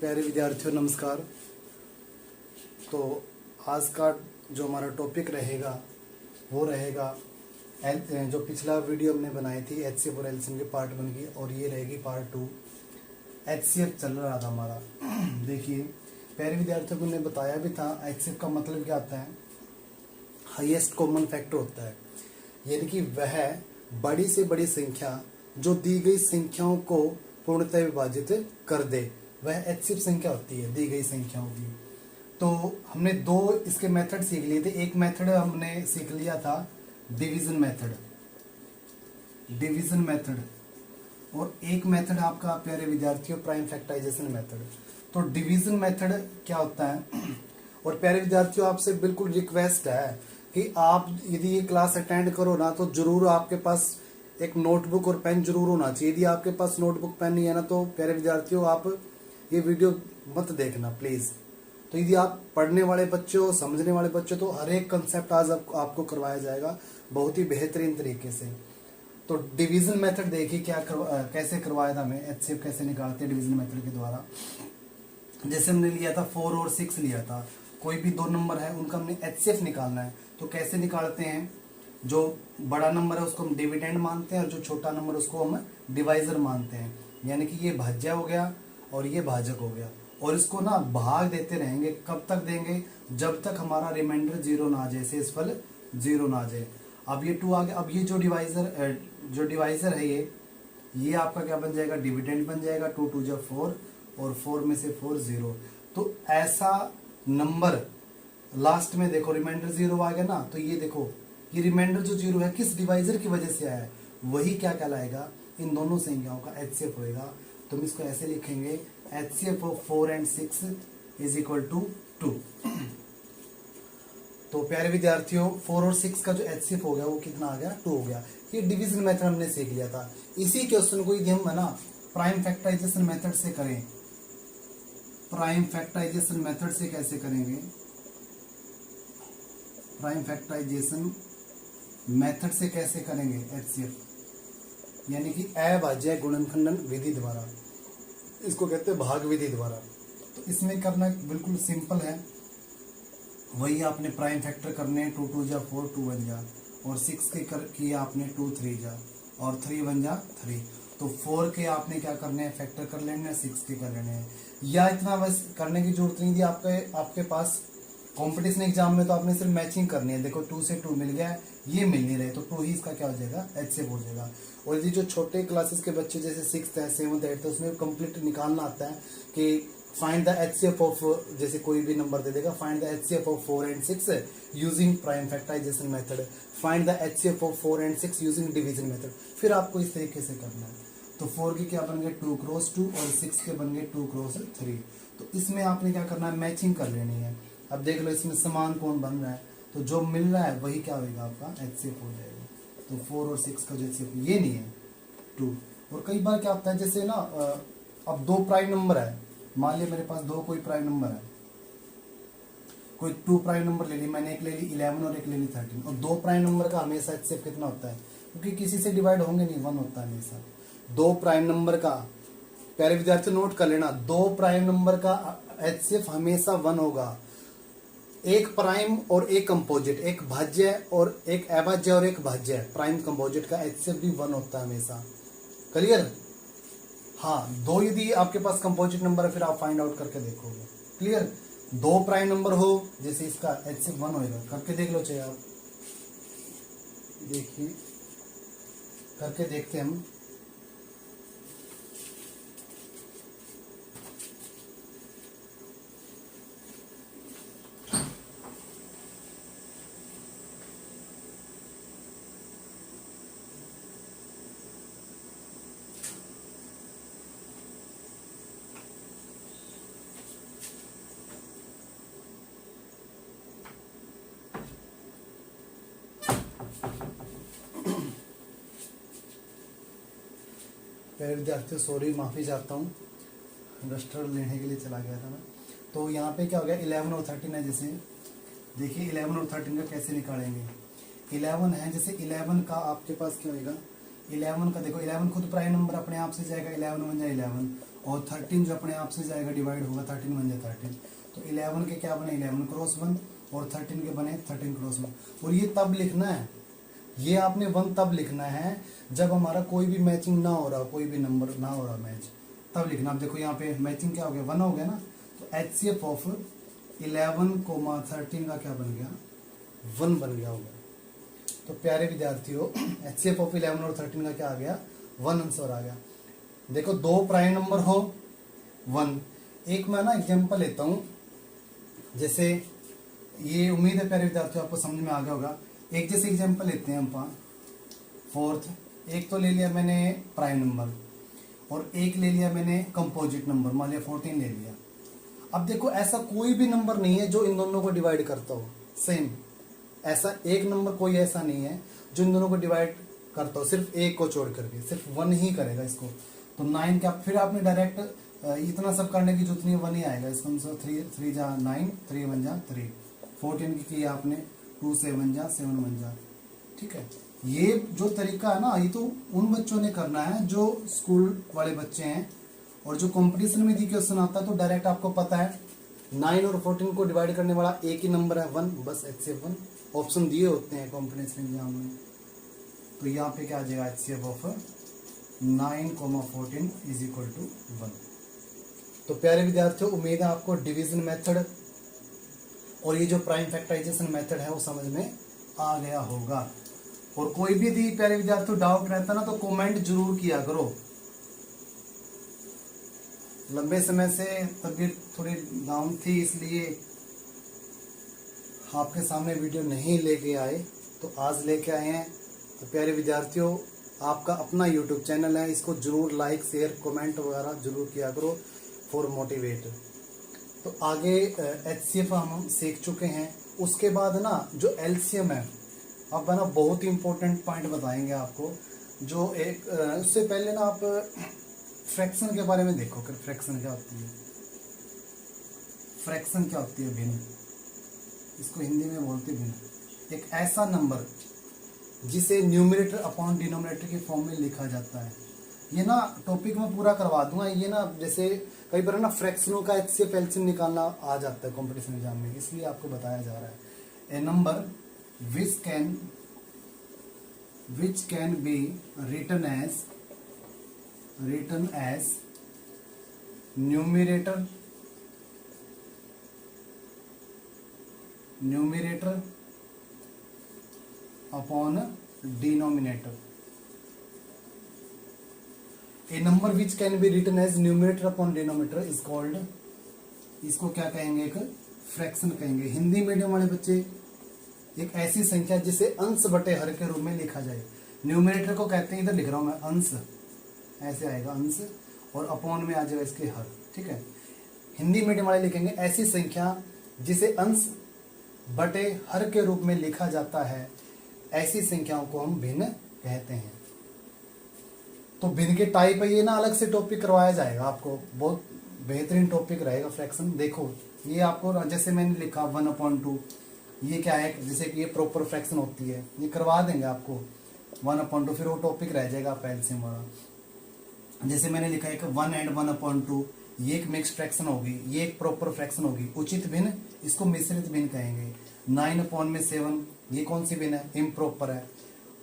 प्यारे विद्यार्थियों नमस्कार। तो आज का जो हमारा टॉपिक रहेगा वो रहेगा जो पिछला वीडियो हमने बनाई थी HCF और LCM के पार्ट 1 की, और ये रहेगी पार्ट 2। HCF चल रहा था हमारा। देखिए प्यारे विद्यार्थियों को हमने बताया भी था HCF का मतलब क्या होता है, हाईएस्ट कॉमन फैक्टर होता है, यानी कि वह बड़ी से बड़ी संख्या जो दी गई संख्याओं को पूर्णतः विभाजित कर दे, वह HCF संख्या होती है दी गई संख्याओं की। तो हमने दो इसके मेथड सीख लिए थे। एक मेथड हमने सीख लिया था डिवीजन मेथड, और एक मेथड आपका प्यारे विद्यार्थियों प्राइम फैक्टराइजेशन मेथड। तो डिवीजन मेथड क्या होता है, और प्यारे विद्यार्थियों आपसे बिल्कुल रिक्वेस्ट है कि आप यदि ये क्लास अटेंड करो ना तो जरूर आपके पास एक नोटबुक और पेन जरूर होना चाहिए। यदि आपके पास नोटबुक पेन नहीं है ना तो प्यारे विद्यार्थियों आप ये वीडियो मत देखना प्लीज। तो यदि आप पढ़ने वाले बच्चे हो, समझने वाले बच्चे, तो हर एक कंसेप्ट आज आपको करवाया जाएगा बहुत ही बेहतरीन तरीके से। तो डिवीजन मेथड देखिए कैसे करवाया था हमें, HCF कैसे निकालते हैं डिवीजन मेथड के द्वारा। जैसे हमने लिया था 4 और 6 लिया था, कोई भी दो नंबर है उनका हमने HCF निकालना है। तो कैसे निकालते हैं, जो बड़ा नंबर है उसको हम डिविडेंड मानते हैं और जो छोटा नंबर उसको हम डिवाइजर मानते हैं। यानी कि ये भाज्य हो गया और ये भाजक हो गया, और इसको ना भाग देते रहेंगे। कब तक देंगे, जब तक हमारा रिमाइंडर 0 ना आ जाए, शेषफल 0 ना आ जाए। अब ये 2 आ गया। अब ये जो डिवाइजर है ये आपका क्या बन जाएगा, डिविडेंड बन जाएगा। 2 2 जा 4 और 4 में से 4 0। तो ऐसा नंबर लास्ट में देखो रिमाइंडर 0 आ गया ना, तो ये देखो ये रिमाइंडर जो 0 है किस डिवाइजर की वजह से आया है, वही क्या कहलाएगा, इन दोनों संख्याओं का HCF होएगा। तो हम इसको ऐसे लिखेंगे, HCF of 4 and 6 is equal to 2। तो प्यारे विद्यार्थियों 4 और 6 का जो HCF हो गया वो कितना आ गया, 2 हो गया। ये डिवीजन मेथड हमने सीख लिया था। इसी क्वेश्चन को यदि हम है ना प्राइम फैक्टराइजेशन मेथड से करें, प्राइम फैक्टराइजेशन मेथड से कैसे करेंगे, प्राइम फैक्टराइजेशन मेथड से कैसे करेंगे HCF, यानी कि अभाज्य गुणनखंडन विधि द्वारा, इसको कहते हैं भाग विधि द्वारा। तो इसमें करना बिल्कुल सिंपल है, वही आपने प्राइम फैक्टर करने 2 2 जा 4 2 1 जा, और 6 के किया आपने 2 3 जा, और 3 1 जा 3। तो 4 के आपने क्या करने हैं, फैक्टर कर लेने हैं, 6 के कर लेने हैं। या इतना बस करने की जरूरत नहीं थी। आपके पास कंपटीशन एग्जाम में तो आपने सिर्फ मैचिंग करनी है। देखो 2 से 2 मिल गया है, ये मिल नहीं रहे, तो 2 ही इसका क्या हो जाएगा, HCF हो जाएगा। और यदि जो छोटे क्लासेस के बच्चे जैसे 6th है 7th 8th, तो उसमें कंप्लीट निकालना आता है कि फाइंड द HCF ऑफ, जैसे कोई भी नंबर दे देगा, find the HCF of 4 and 6 using prime factorization method, find the HCF of 4 and 6 using division method. फिर आपको इस तरीके से करना है। तो 4 के क्या बन गए 2 क्रॉस 2, और 6 के बन गए 2 क्रॉस 3। तो इसमें आपने क्या करना है, मैचिंग कर लेनी है। अब देख लो इसमें समान कौन बन रहा है, तो जो मिल रहा है वही क्या होगा, आपका HCF हो जाएगा। तो 4 और 6 का जो HCF ये नहीं है 2। और कई बार क्या होता है, जैसे ना अब 2 प्राइम नंबर है, मान लिया मेरे पास 2 कोई प्राइम नंबर है, कोई 2 प्राइम नंबर ले ली मैंने, एक ले ली 11 और एक ले ली 13, और 2 प्राइम नंबर का हमेशा HCF कितना होता है, क्योंकि किसी से डिवाइड होंगे नहीं, 1 होता है हमेशा। 2 प्राइम नंबर का, प्यारे विद्यार्थी नोट कर लेना, 2 प्राइम नंबर का HCF हमेशा 1 होगा। एक प्राइम और एक कंपोजिट, एक भाज्य और एक अभाज्य और एक भाज्य, प्राइम कंपोजिट का HCF भी 1 होता है हमेशा। क्लियर? हाँ, 2 यदि आपके पास कंपोजिट नंबर है फिर आप फाइंड आउट करके देखोगे। क्लियर? 2 प्राइम नंबर हो जैसे इसका HCF 1 होगा, करके देख लो चाहिए आप, देखिए करके देखते हैं हम। प्यारे विद्यार्थियों सॉरी, माफ़ी चाहता हूँ, रजिस्टर लेने के लिए चला गया था मैं। तो यहाँ पे क्या हो गया, 11 और 13 है। जैसे देखिए 11 और 13 का कैसे निकालेंगे। 11 है, जैसे 11 का आपके पास क्या होगा, 11 का देखो 11 खुद प्राइम नंबर अपने आप से जाएगा, 11 1 जा 11, और 13 जो अपने आप से जाएगा डिवाइड होगा, 13 बन जाए 13। तो 11 के क्या बने 11 क्रॉस 1 और 13 के बने 13 क्रॉस 1। और ये तब लिखना है, ये आपने 1 तब लिखना है जब हमारा कोई भी मैचिंग ना हो रहा, कोई भी नंबर ना हो रहा मैच, तब लिखना। अब देखो यहाँ पे मैचिंग क्या हो गया 1 हो गया ना, तो HCF ऑफ 11, 13 का क्या बन गया 1 बन गया होगा। तो प्यारे विद्यार्थियों HCF ऑफ 11 और 13 का क्या आ गया 1 आंसर आ गया। देखो दो प्राइम नंबर हो 1, एक मैं ना एग्जांपल लेता हूँ, जैसे ये उम्मीद है प्यारे विद्यार्थियों आपको समझ में आ गया होगा। एक जैसे एग्जांपल लेते हैं हम 4th, एक तो ले लिया मैंने प्राइम नंबर और एक ले लिया मैंने कंपोजिट नंबर, मान लिया 14 ले लिया। अब देखो ऐसा कोई भी नंबर नहीं है जो इन दोनों को डिवाइड करता हो सेम, ऐसा एक नंबर कोई ऐसा नहीं है जो इन दोनों को डिवाइड करता हो, सिर्फ एक को छोड़ करके सिर्फ 1 ही करेगा इसको। तो 9 का फिर आपने डायरेक्ट इतना सब करने की जरूरत नहीं, 1 ही आएगा इसको। 3 जा 9, 3 1 जा 3, 14 की किया आपने 2 7 जा 7 1 जा, ठीक है। ये जो तरीका है ना, ये तो उन बच्चों ने करना है जो स्कूल वाले बच्चे हैं, और जो कंपटीशन में दी क्वेश्चन आता है तो डायरेक्ट आपको पता है 9 और 14 को डिवाइड करने वाला एक ही नंबर है 1, बस HCF 1 ऑप्शन दिए होते हैं कॉम्पिटेंशियल एग्जाम में। तो यहाँ पे क्या आ जाएगा HCF of 9,14 is equal to 1। तो प्यारे विद्यार्थियों उम्मीद है आपको डिवीजन मेथड और ये जो प्राइम फैक्टराइजेशन मेथड है वो समझ में आ गया होगा। और कोई भी यदि प्यारे विद्यार्थियों डाउट रहता ना तो कमेंट जरूर किया करो। लंबे समय से तबीयत थोड़ी डाउन थी इसलिए आपके सामने वीडियो नहीं लेके आए, तो आज लेके आए हैं। तो प्यारे विद्यार्थियों आपका अपना YouTube चैनल है, इसको जरूर लाइक शेयर कमेंट वगैरह जरूर किया करो फॉर मोटिवेट। तो आगे HCF हम सीख चुके हैं, उसके बाद ना जो LCM है अब है ना बहुत ही इंपॉर्टेंट पॉइंट बताएंगे आपको। जो एक उससे पहले ना आप फ्रैक्शन के बारे में देखो कि फ्रैक्शन क्या होती है। फ्रैक्शन क्या होती है भिन्न, इसको हिंदी में बोलते हैं भिन्न। एक ऐसा नंबर जिसे न्यूमरेटर अपॉन डिनोमिनेटर की फॉर्म में लिखा जाता है। ये ना टॉपिक में पूरा करवा दूंगा। ये ना जैसे कई बार ना फ्रैक्शनों का HCF LCM निकालना आ जाता है कंपटीशन एग्जाम में, इसलिए आपको बताया जा रहा है। ए number which can be written as numerator upon denominator। A number which can be written as numerator upon denominator is called, इसको क्या कहेंगे एक फ्रैक्शन कहेंगे। हिंदी मीडियम वाले बच्चे एक ऐसी संख्या जिसे अंश बटे हर के रूप में लिखा जाए। न्यूमरेटर को कहते हैं, इधर लिख रहा हूं मैं अंश, ऐसे आएगा अंश और अपॉन में आ जाएगा इसके हर, ठीक है। हिंदी मीडियम वाले लिखेंगे ऐसी संख्या जिसे अंश बटे हर के रूप में लिखा जाता है, ऐसी संख्याओं को हम भिन्न कहते हैं। तो भिन्न के टाइप है, ये ना अलग से टॉपिक करवाया जाएगा आपको, बहुत बेहतरीन टॉपिक रहेगा फ्रैक्शन। देखो ये आपको जैसे मैंने लिखा 1/2, ये क्या है, जैसे कि ये प्रॉपर फ्रैक्शन होती है, ये करवा देंगे आपको 1/2, फिर वो टॉपिक रह जाएगा आपका LCM वाला। जैसे मैंने लिखा है कि 1 and 1/2, ये एक मिक्स फ्रैक्शन होगी, ये एक प्रॉपर फ्रैक्शन होगी। उचित भिन्न, इसको मिश्रित भिन्न कहेंगे। 9/7, ये कौन सी भिन्न है, इम्प्रॉपर है,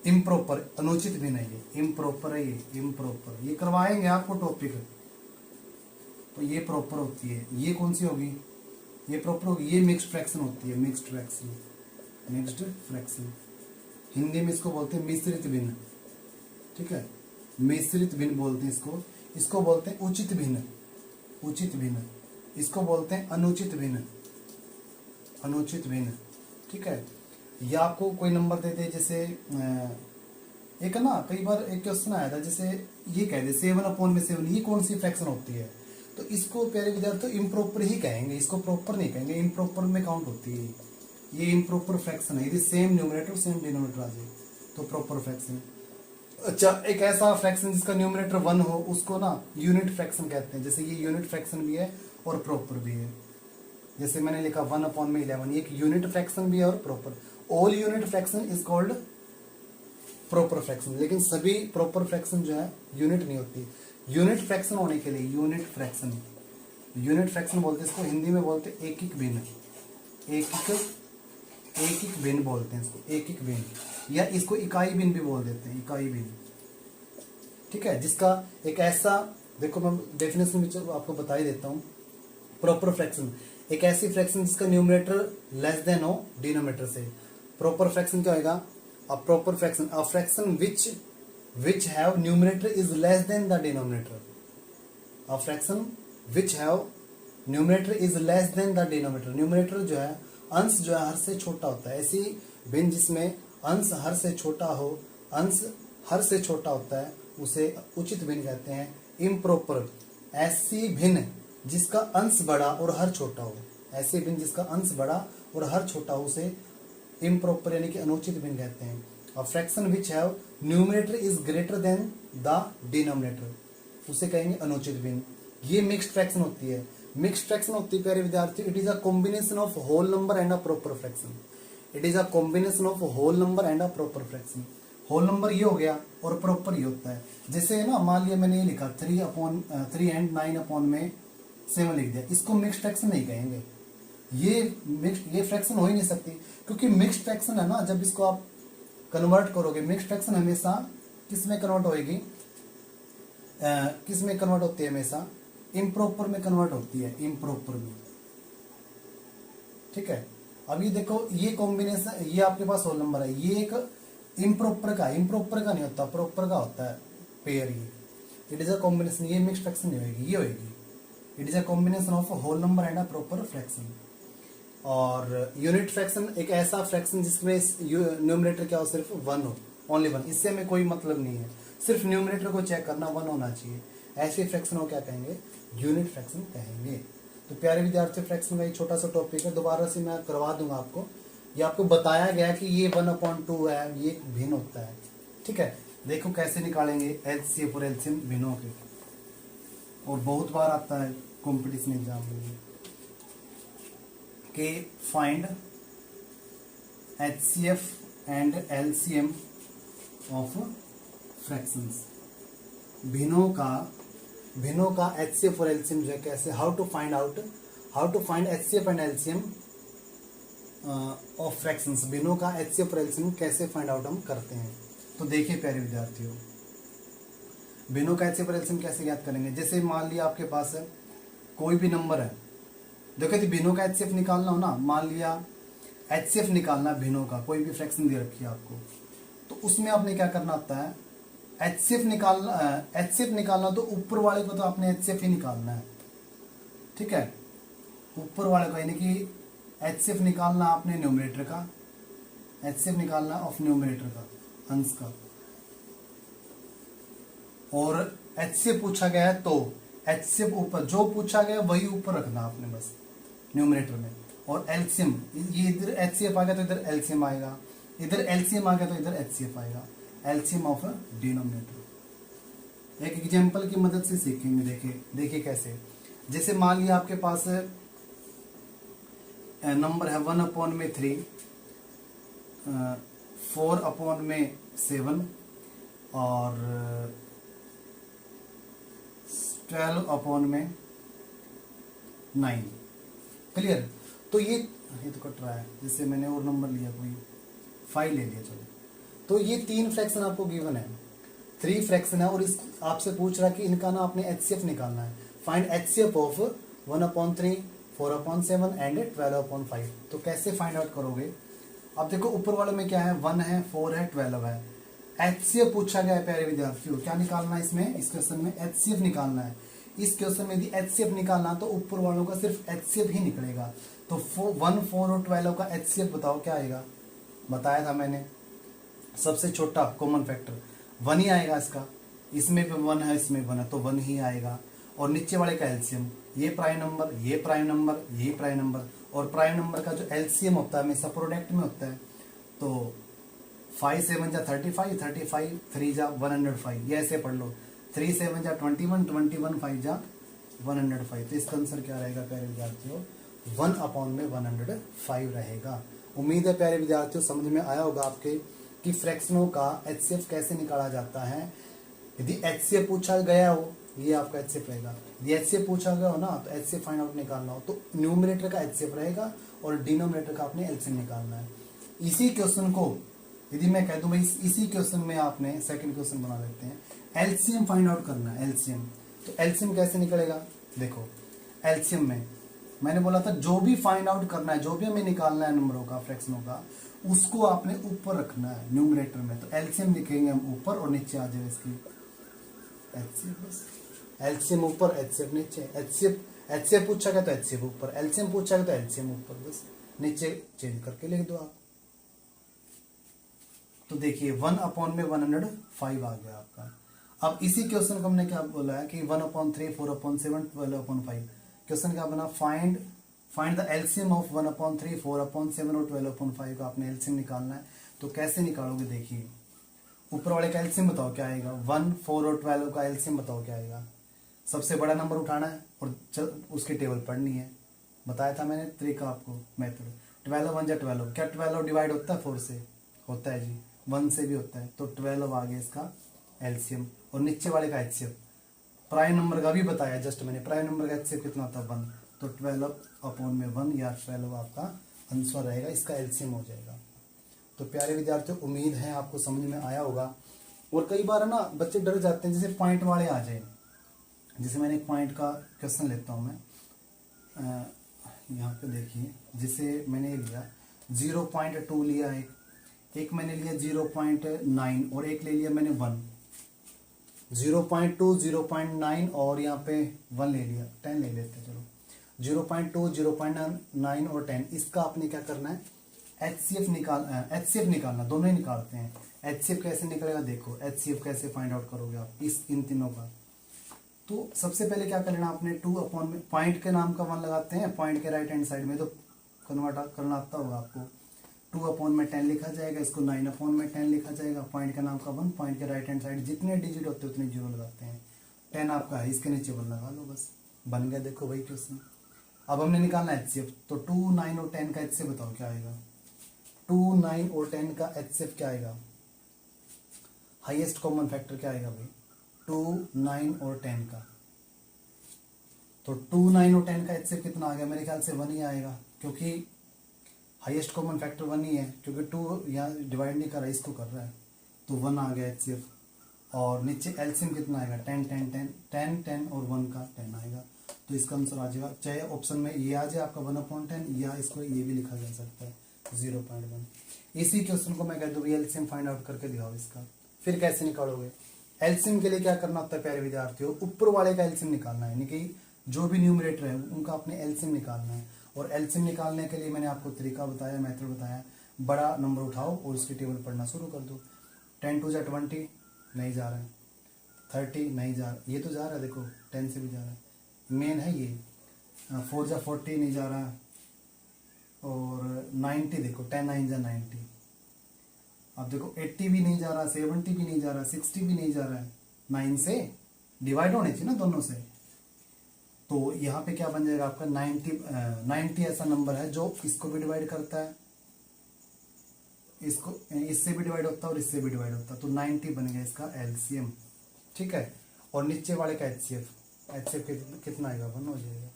इम्प्रॉपर अनुचित भिन्न है, ये इम्प्रॉपर है, ये इम्प्रॉपर, ये करवाएंगे आपको टॉपिक। तो ये प्रॉपर होती है, ये कौन सी होगी, ये प्रॉपर होगी, ये मिक्स्ड फ्रैक्शन होती है, मिक्स्ड फ्रैक्शन। हिंदी में इसको बोलते हैं मिश्रित भिन्न, ठीक है, मिश्रित भिन्न बोलते हैं इसको। इसको बोलते हैं उचित भिन्न, इसको बोलते हैं अनुचित भिन्न, ठीक है। या आपको कोई नंबर दे दे, जैसे एक ना कई बार एक क्वेश्चन आया था, जैसे ये कह दे 7/7, ये कौन सी फ्रैक्शन होती है, तो इसको प्यारे विद्यार्थी इम्प्रॉपर ही कहेंगे, इसको प्रॉपर नहीं कहेंगे, इम्प्रॉपर में काउंट होती है, ये इम्प्रॉपर फ्रैक्शन है। यदि सेम न्यूमरेटर सेम डिनोमिनेटर आ जाए तो प्रॉपर फ्रैक्शन। अच्छा, एक ऐसा फ्रैक्शन जिसका न्यूमरेटर 1 हो उसको ना यूनिट फ्रैक्शन कहते हैं। जैसे ये यूनिट फ्रैक्शन भी है और प्रॉपर भी है। जैसे मैंने लिखा 1/11, ये एक यूनिट फ्रैक्शन भी है और proper. All unit fraction is called proper fraction, लेकिन सभी प्रॉपर फ्रैक्शन जो है यूनिट नहीं होती। यूनिट फ्रैक्शन होने के लिए, यूनिट फ्रैक्शन बोलते हैं इसको, हिंदी में बोलते हैं एक एक भिन्न, एक एक भिन्न बोलते हैं इसको, एक एक भिन्न, या इसको इकाई भिन्न भी बोल देते हैं, इकाई भिन्न। ठीक है, जिसका एक ऐसा, देखो मैं डेफिनेशन में आपको बता ही देता हूँ। प्रॉपर फ्रैक्शन, एक ऐसी फ्रैक्शन जिसका न्यूमरेटर लेस देन हो डिनोमिनेटर से। प्रॉपर फ्रैक्शन क्या होगा? अ proper fraction, a fraction which have numerator is less than the denominator, a fraction which have numerator is less than the denominator। Numerator जो है, अंश जो है हर से छोटा होता है। ऐसी भिन्न जिसमें अंश हर से छोटा हो, अंश हर से छोटा होता है, उसे उचित भिन्न कहते हैं। इम्प्रॉपर, ऐसी भिन्न जिसका अंश बड़ा और हर छोटा हो, ऐसी भिन्न जिसका अंश बड़ा और हर छोटा हो, उसे इम्प्रॉपर यानी कि अनुचित भिन्न कहते हैं। A fraction which have numerator is greater than the denominator, उसे कहेंगे अनुचित भिन्न। ये मिक्स्ड फ्रैक्शन होती है। मिक्स्ड फ्रैक्शन होती है प्यारे विद्यार्थी, it is a combination of whole number and a proper fraction. It is a combination of whole number and a proper fraction. Whole number ये हो गया और प्रॉपर ये होता है। जैसे ना, मान लिया मैंने ये लिखा 3 एंड 9/7 लिख दिया, इसको मिक्स्ड फ्रैक्शन नहीं कहेंगे। ये फ्रैक्शन हो ही नहीं सकती, क्योंकि मिक्स्ड फ्रैक्शन है ना, जब इसको आप कन्वर्ट करोगे, मिक्स्ड फ्रैक्शन हमेशा किस में कन्वर्ट होएगी, किस में कन्वर्ट होती है? हमेशा इम्प्रॉपर में कन्वर्ट होती है, इम्प्रॉपर में। ठीक है, अब ये देखो, ये कॉम्बिनेशन, ये आपके पास होल नंबर है, ये एक इम्प्रॉपर का नहीं होता, प्रॉपर का होता है पेयर। ये इट इज अ कॉम्बिनेशन, ये मिक्स्ड फ्रैक्शन नहीं होगी, ये होगी। It is a combination of whole number and a proper fraction. और यूनिट फ्रैक्शन एक ऐसा फ्रैक्शन जिसमें न्यूमरेटर क्या हो, सिर्फ 1 हो, ओनली 1। इससे हमें कोई मतलब नहीं है, सिर्फ न्यूमरेटर को चेक करना, 1 होना चाहिए। ऐसे फ्रैक्शन को क्या कहेंगे? यूनिट फ्रैक्शन कहेंगे। तो प्यारे विद्यार्थी, फ्रैक्शन का एक छोटा सा टॉपिक है, दोबारा से मैं करवा दूंगा आपको। ये आपको बताया गया कि ये 1/2 है, ये भिन्न होता है। ठीक है, देखो कैसे निकालेंगे एचसीएफ और एलसीएम भिन्नों के, और बहुत बार आता है कॉम्पिटिशन एग्जाम में कि find HCF and LCM of fractions. भिन्नों का HCF और LCM जो है कैसे, how to find HCF and LCM of fractions. भिन्नों का HCF और LCM कैसे फाइंड आउट हम करते हैं। तो देखिए प्यारे विद्यार्थियों, भिन्नों का HCF और LCM कैसे ज्ञात करेंगे। जैसे मान लिया आपके पास है कोई भी नंबर है, देखो यदि भिन्नों का HCF निकालना हो ना, मान लिया HCF निकालना भिन्नों का, कोई भी फ्रैक्शन दे रखी है आपको, तो उसमें आपने क्या करना होता है, HCF निकालना तो ऊपर वाले को तो आपने HCF ही निकालना है। ठीक है, ऊपर वाले को, यानी कि HCF निकालना आपने न्यूमरेटर का, HCF निकालना ऑफ न्यूमरेटर का, अंश का। और HCF पूछा गया है तो HCF ऊपर, जो पूछा गया वही ऊपर रखना आपने बस न्यूमरेटर में। और LCM, ये इधर HCF आ गया तो इधर LCM आएगा, इधर LCM आ गया तो इधर HCF आएगा, LCM ऑफ डिनोमिनेटर। एक एग्जांपल की मदद से सीखेंगे। देखिए कैसे। जैसे मान लिया आपके पास नंबर है 1/3, 4/7 और 12/9। क्लियर। तो ये तो कट रहा है, जैसे मैंने और नंबर लिया, कोई 5 ले लिया, चलो। तो ये 3 फ्रैक्शन आपको गिवन है, 3 फ्रैक्शन है, और इस आपसे पूछ रहा है कि इनका ना आपने HCF निकालना है। Find HCF of 1/3, 4/7 and 12/5। तो कैसे फाइंड आउट करोगे। अब देखो ऊपर वाले में क्या है, 1 है, 4 है, 12 है। HCF पूछा गया है प्यारे विद्यार्थियों, क्या निकालना है इसमें, इस क्वेश्चन में HCF निकालना है। इस क्वेश्चन में यदि HCF निकालना तो ऊपर वालों का सिर्फ HCF ही निकलेगा। तो 1, 4 और 12 का HCF बताओ क्या आएगा। बताया था मैंने, सबसे छोटा कॉमन फैक्टर 1 ही आएगा इसका। इसमें भी 1 है, इसमें 1 है, तो 1 ही आएगा। और नीचे वाले का LCM, ये प्राइम नंबर, ये प्राइम नंबर, ये प्राइम नंबर। और प्राइम नंबर का जो LCM होता है हमेशा प्रोडक्ट में होता है। तो 5 7 जा 35, 35 3 जा 105, ये ऐसे पढ़ लो। 3 7 जा 21, 21 5 जा 105। तो इसका आंसर क्या रहेगा प्यारे विद्यार्थियों, 1/105 रहेगा। उम्मीद है प्यारे विद्यार्थियों समझ में आया होगा आपके कि फ्रैक्शनों का HCF कैसे निकाला जाता है। यदि HCF पूछा गया हो ये आपका HCF रहेगा। यदि HCF पूछा गया हो ना तो HCF फाइंड आउट निकालना हो तो न्यूमरेटर का HCF रहेगा और डिनोमिनेटर का आपने LCM निकालना है। इसी क्वेश्चन को यदि मैं कह दूं भाई इसी क्वेश्चन में आपने सेकंड क्वेश्चन बना लेते हैं, LCM फाइंड आउट करना है। LCM तो LCM कैसे निकलेगा, देखो LCM में मैंने बोला था जो भी फाइंड आउट करना है, जो भी हमें निकालना है नंबरों का, फ्रैक्शनों का, उसको आपने ऊपर रखना है न्यूमरेटर में। तो LCM लिखेंगे हम ऊपर और नीचे आ जाए इसकी HCF, बस LCM ऊपर HCF नीचे। HCF पूछा गया तो HCF ऊपर, LCM पूछा गया तो LCM ऊपर, बस नीचे चेंज करके लिख दो आप। तो देखिए 1/105 आ गया आपका। अब इसी क्वेश्चन को हमने क्या बोला है कि 1/3, 4/7, 12/5। क्वेश्चन क्या बना, फाइंड द एलसीएम ऑफ 1/3, 4/7 और 12/5 का आपने एलसीएम निकालना है। तो कैसे निकालोगे, देखिए ऊपर वाले का एलसीएम बताओ क्या आएगा, 1, 4 और 12 का एलसीएम बताओ क्या आएगा। सबसे बड़ा नंबर उठाना है और उसकी टेबल पढ़नी है। बताया था मैंने तरीका आपको, मेथड। 12 1 जा 12, क्या 12 डिवाइड होता है 4 से? होता है जी, 1 से भी होता है। तो 12 आ गया इसका एलसीएम और नीचे वाले का एचसीएफ। प्राइम नंबर का भी बताया जस्ट मैंने, प्राइम नंबर का एचसीएफ कितना होता है 1, तो 12/1 या 12 आपका आंसर रहेगा, इसका एलसीएम हो जाएगा। तो प्यारे विद्यार्थियों, उम्मीद है आपको समझ में आया होगा। और कई बार है ना बच्चे डर जाते हैं जैसे पॉइंट वाले आ जाए। जैसे मैंने एक पॉइंट का क्वेश्चन लेता हूँ मैं, यहाँ पे देखिए, जिसे मैंने लिया 0.2 लिया, एक मैंने लिया 0.9 और एक ले लिया मैंने 1। 0.2, 0.9 और यहाँ पे 1 ले लिया, 10 ले लेते, चलो 0.2, 0.9 और 10। इसका आपने क्या करना है, HCF निकालना, दोनों ही निकालते हैं। HCF कैसे निकलेगा, देखो HCF कैसे फाइंड आउट करोगे आप इन तीनों का। तो सबसे पहले क्या करना आपने, 2 में पॉइंट के नाम का 1 लगाते हैं, पॉइंट के राइट हैंड साइड में, तो कन्वर्ट करना आता होगा आपको। 2/10 लिखा जाएगा, इसको 9/10 लिखा जाएगा। पॉइंट का नाम का 1, पॉइंट के राइट हैंड साइड जितने डिजिट होते हैं उतने जीरो लगाते हैं। 10 आपका है, इसके नीचे 1 लगा लो, बस बन गया। देखो भाई क्वेश्चन। अब हमने निकालना है HCF, तो 2, 9 और 10 का HCF बताओ क्या आएगा। 2, 9 और 10 का HCF क्या आएगा, हाईएस्ट कॉमन फैक्टर क्या आएगा भाई, 2, 9 और 10 का। तो 2, 9 और 10 का HCF कितना आ गया, मेरे ख्याल से 1 ही आएगा, क्योंकि हाईएस्ट कॉमन फैक्टर 1 ही है, क्योंकि 2 यहाँ डिवाइड नहीं कर रहा है, इसको कर रहा है। तो 1 आ गया HCF। और नीचे एलसीएम कितना आएगा, 10, 10, 10, 10, 10 और 1 का 10 आएगा। तो इसका आंसर आ जाएगा, चाहे ऑप्शन में ये आ जाए आपका 1/10, या इसको ये भी लिखा जा सकता है 0.1। इसी क्वेश्चन को मैं कह दूँ एलसीएम फाइंड आउट करके दिखाओ इसका। फिर कैसे निकालोगे, एलसीएम के लिए क्या करना होता है प्यारे विद्यार्थियों, ऊपर वाले का एलसीएम निकालना है, यानी कि जो भी न्यूमरेटर है उनका अपने एलसीएम निकालना है। और एलसीएम निकालने के लिए मैंने आपको तरीका बताया, मेथड बताया। बड़ा नंबर उठाओ और उसकी टेबल पढ़ना शुरू कर दो। 10 2 जा 20 नहीं जा रहा है, 30 नहीं जा रहा, ये तो जा रहा है, देखो 10 से भी जा रहा है, मेन है ये। 4 जा 40 नहीं जा रहा, और 90 देखो 10 9 जा 90। अब देखो 80 भी नहीं जा रहा, 70 भी नहीं जा रहा, 60 भी नहीं जा रहा है। 9 से डिवाइड होने चाहिए ना दोनों से। तो यहाँ पे क्या बन जाएगा आपका 90 ऐसा नंबर है जो इसको भी डिवाइड करता है, इसको इससे भी डिवाइड होता है और इससे भी डिवाइड होता है। तो 90 बन गया इसका एलसीएम, ठीक है। और नीचे वाले का एचसीएफ कितना आएगा, 1 हो जाएगा।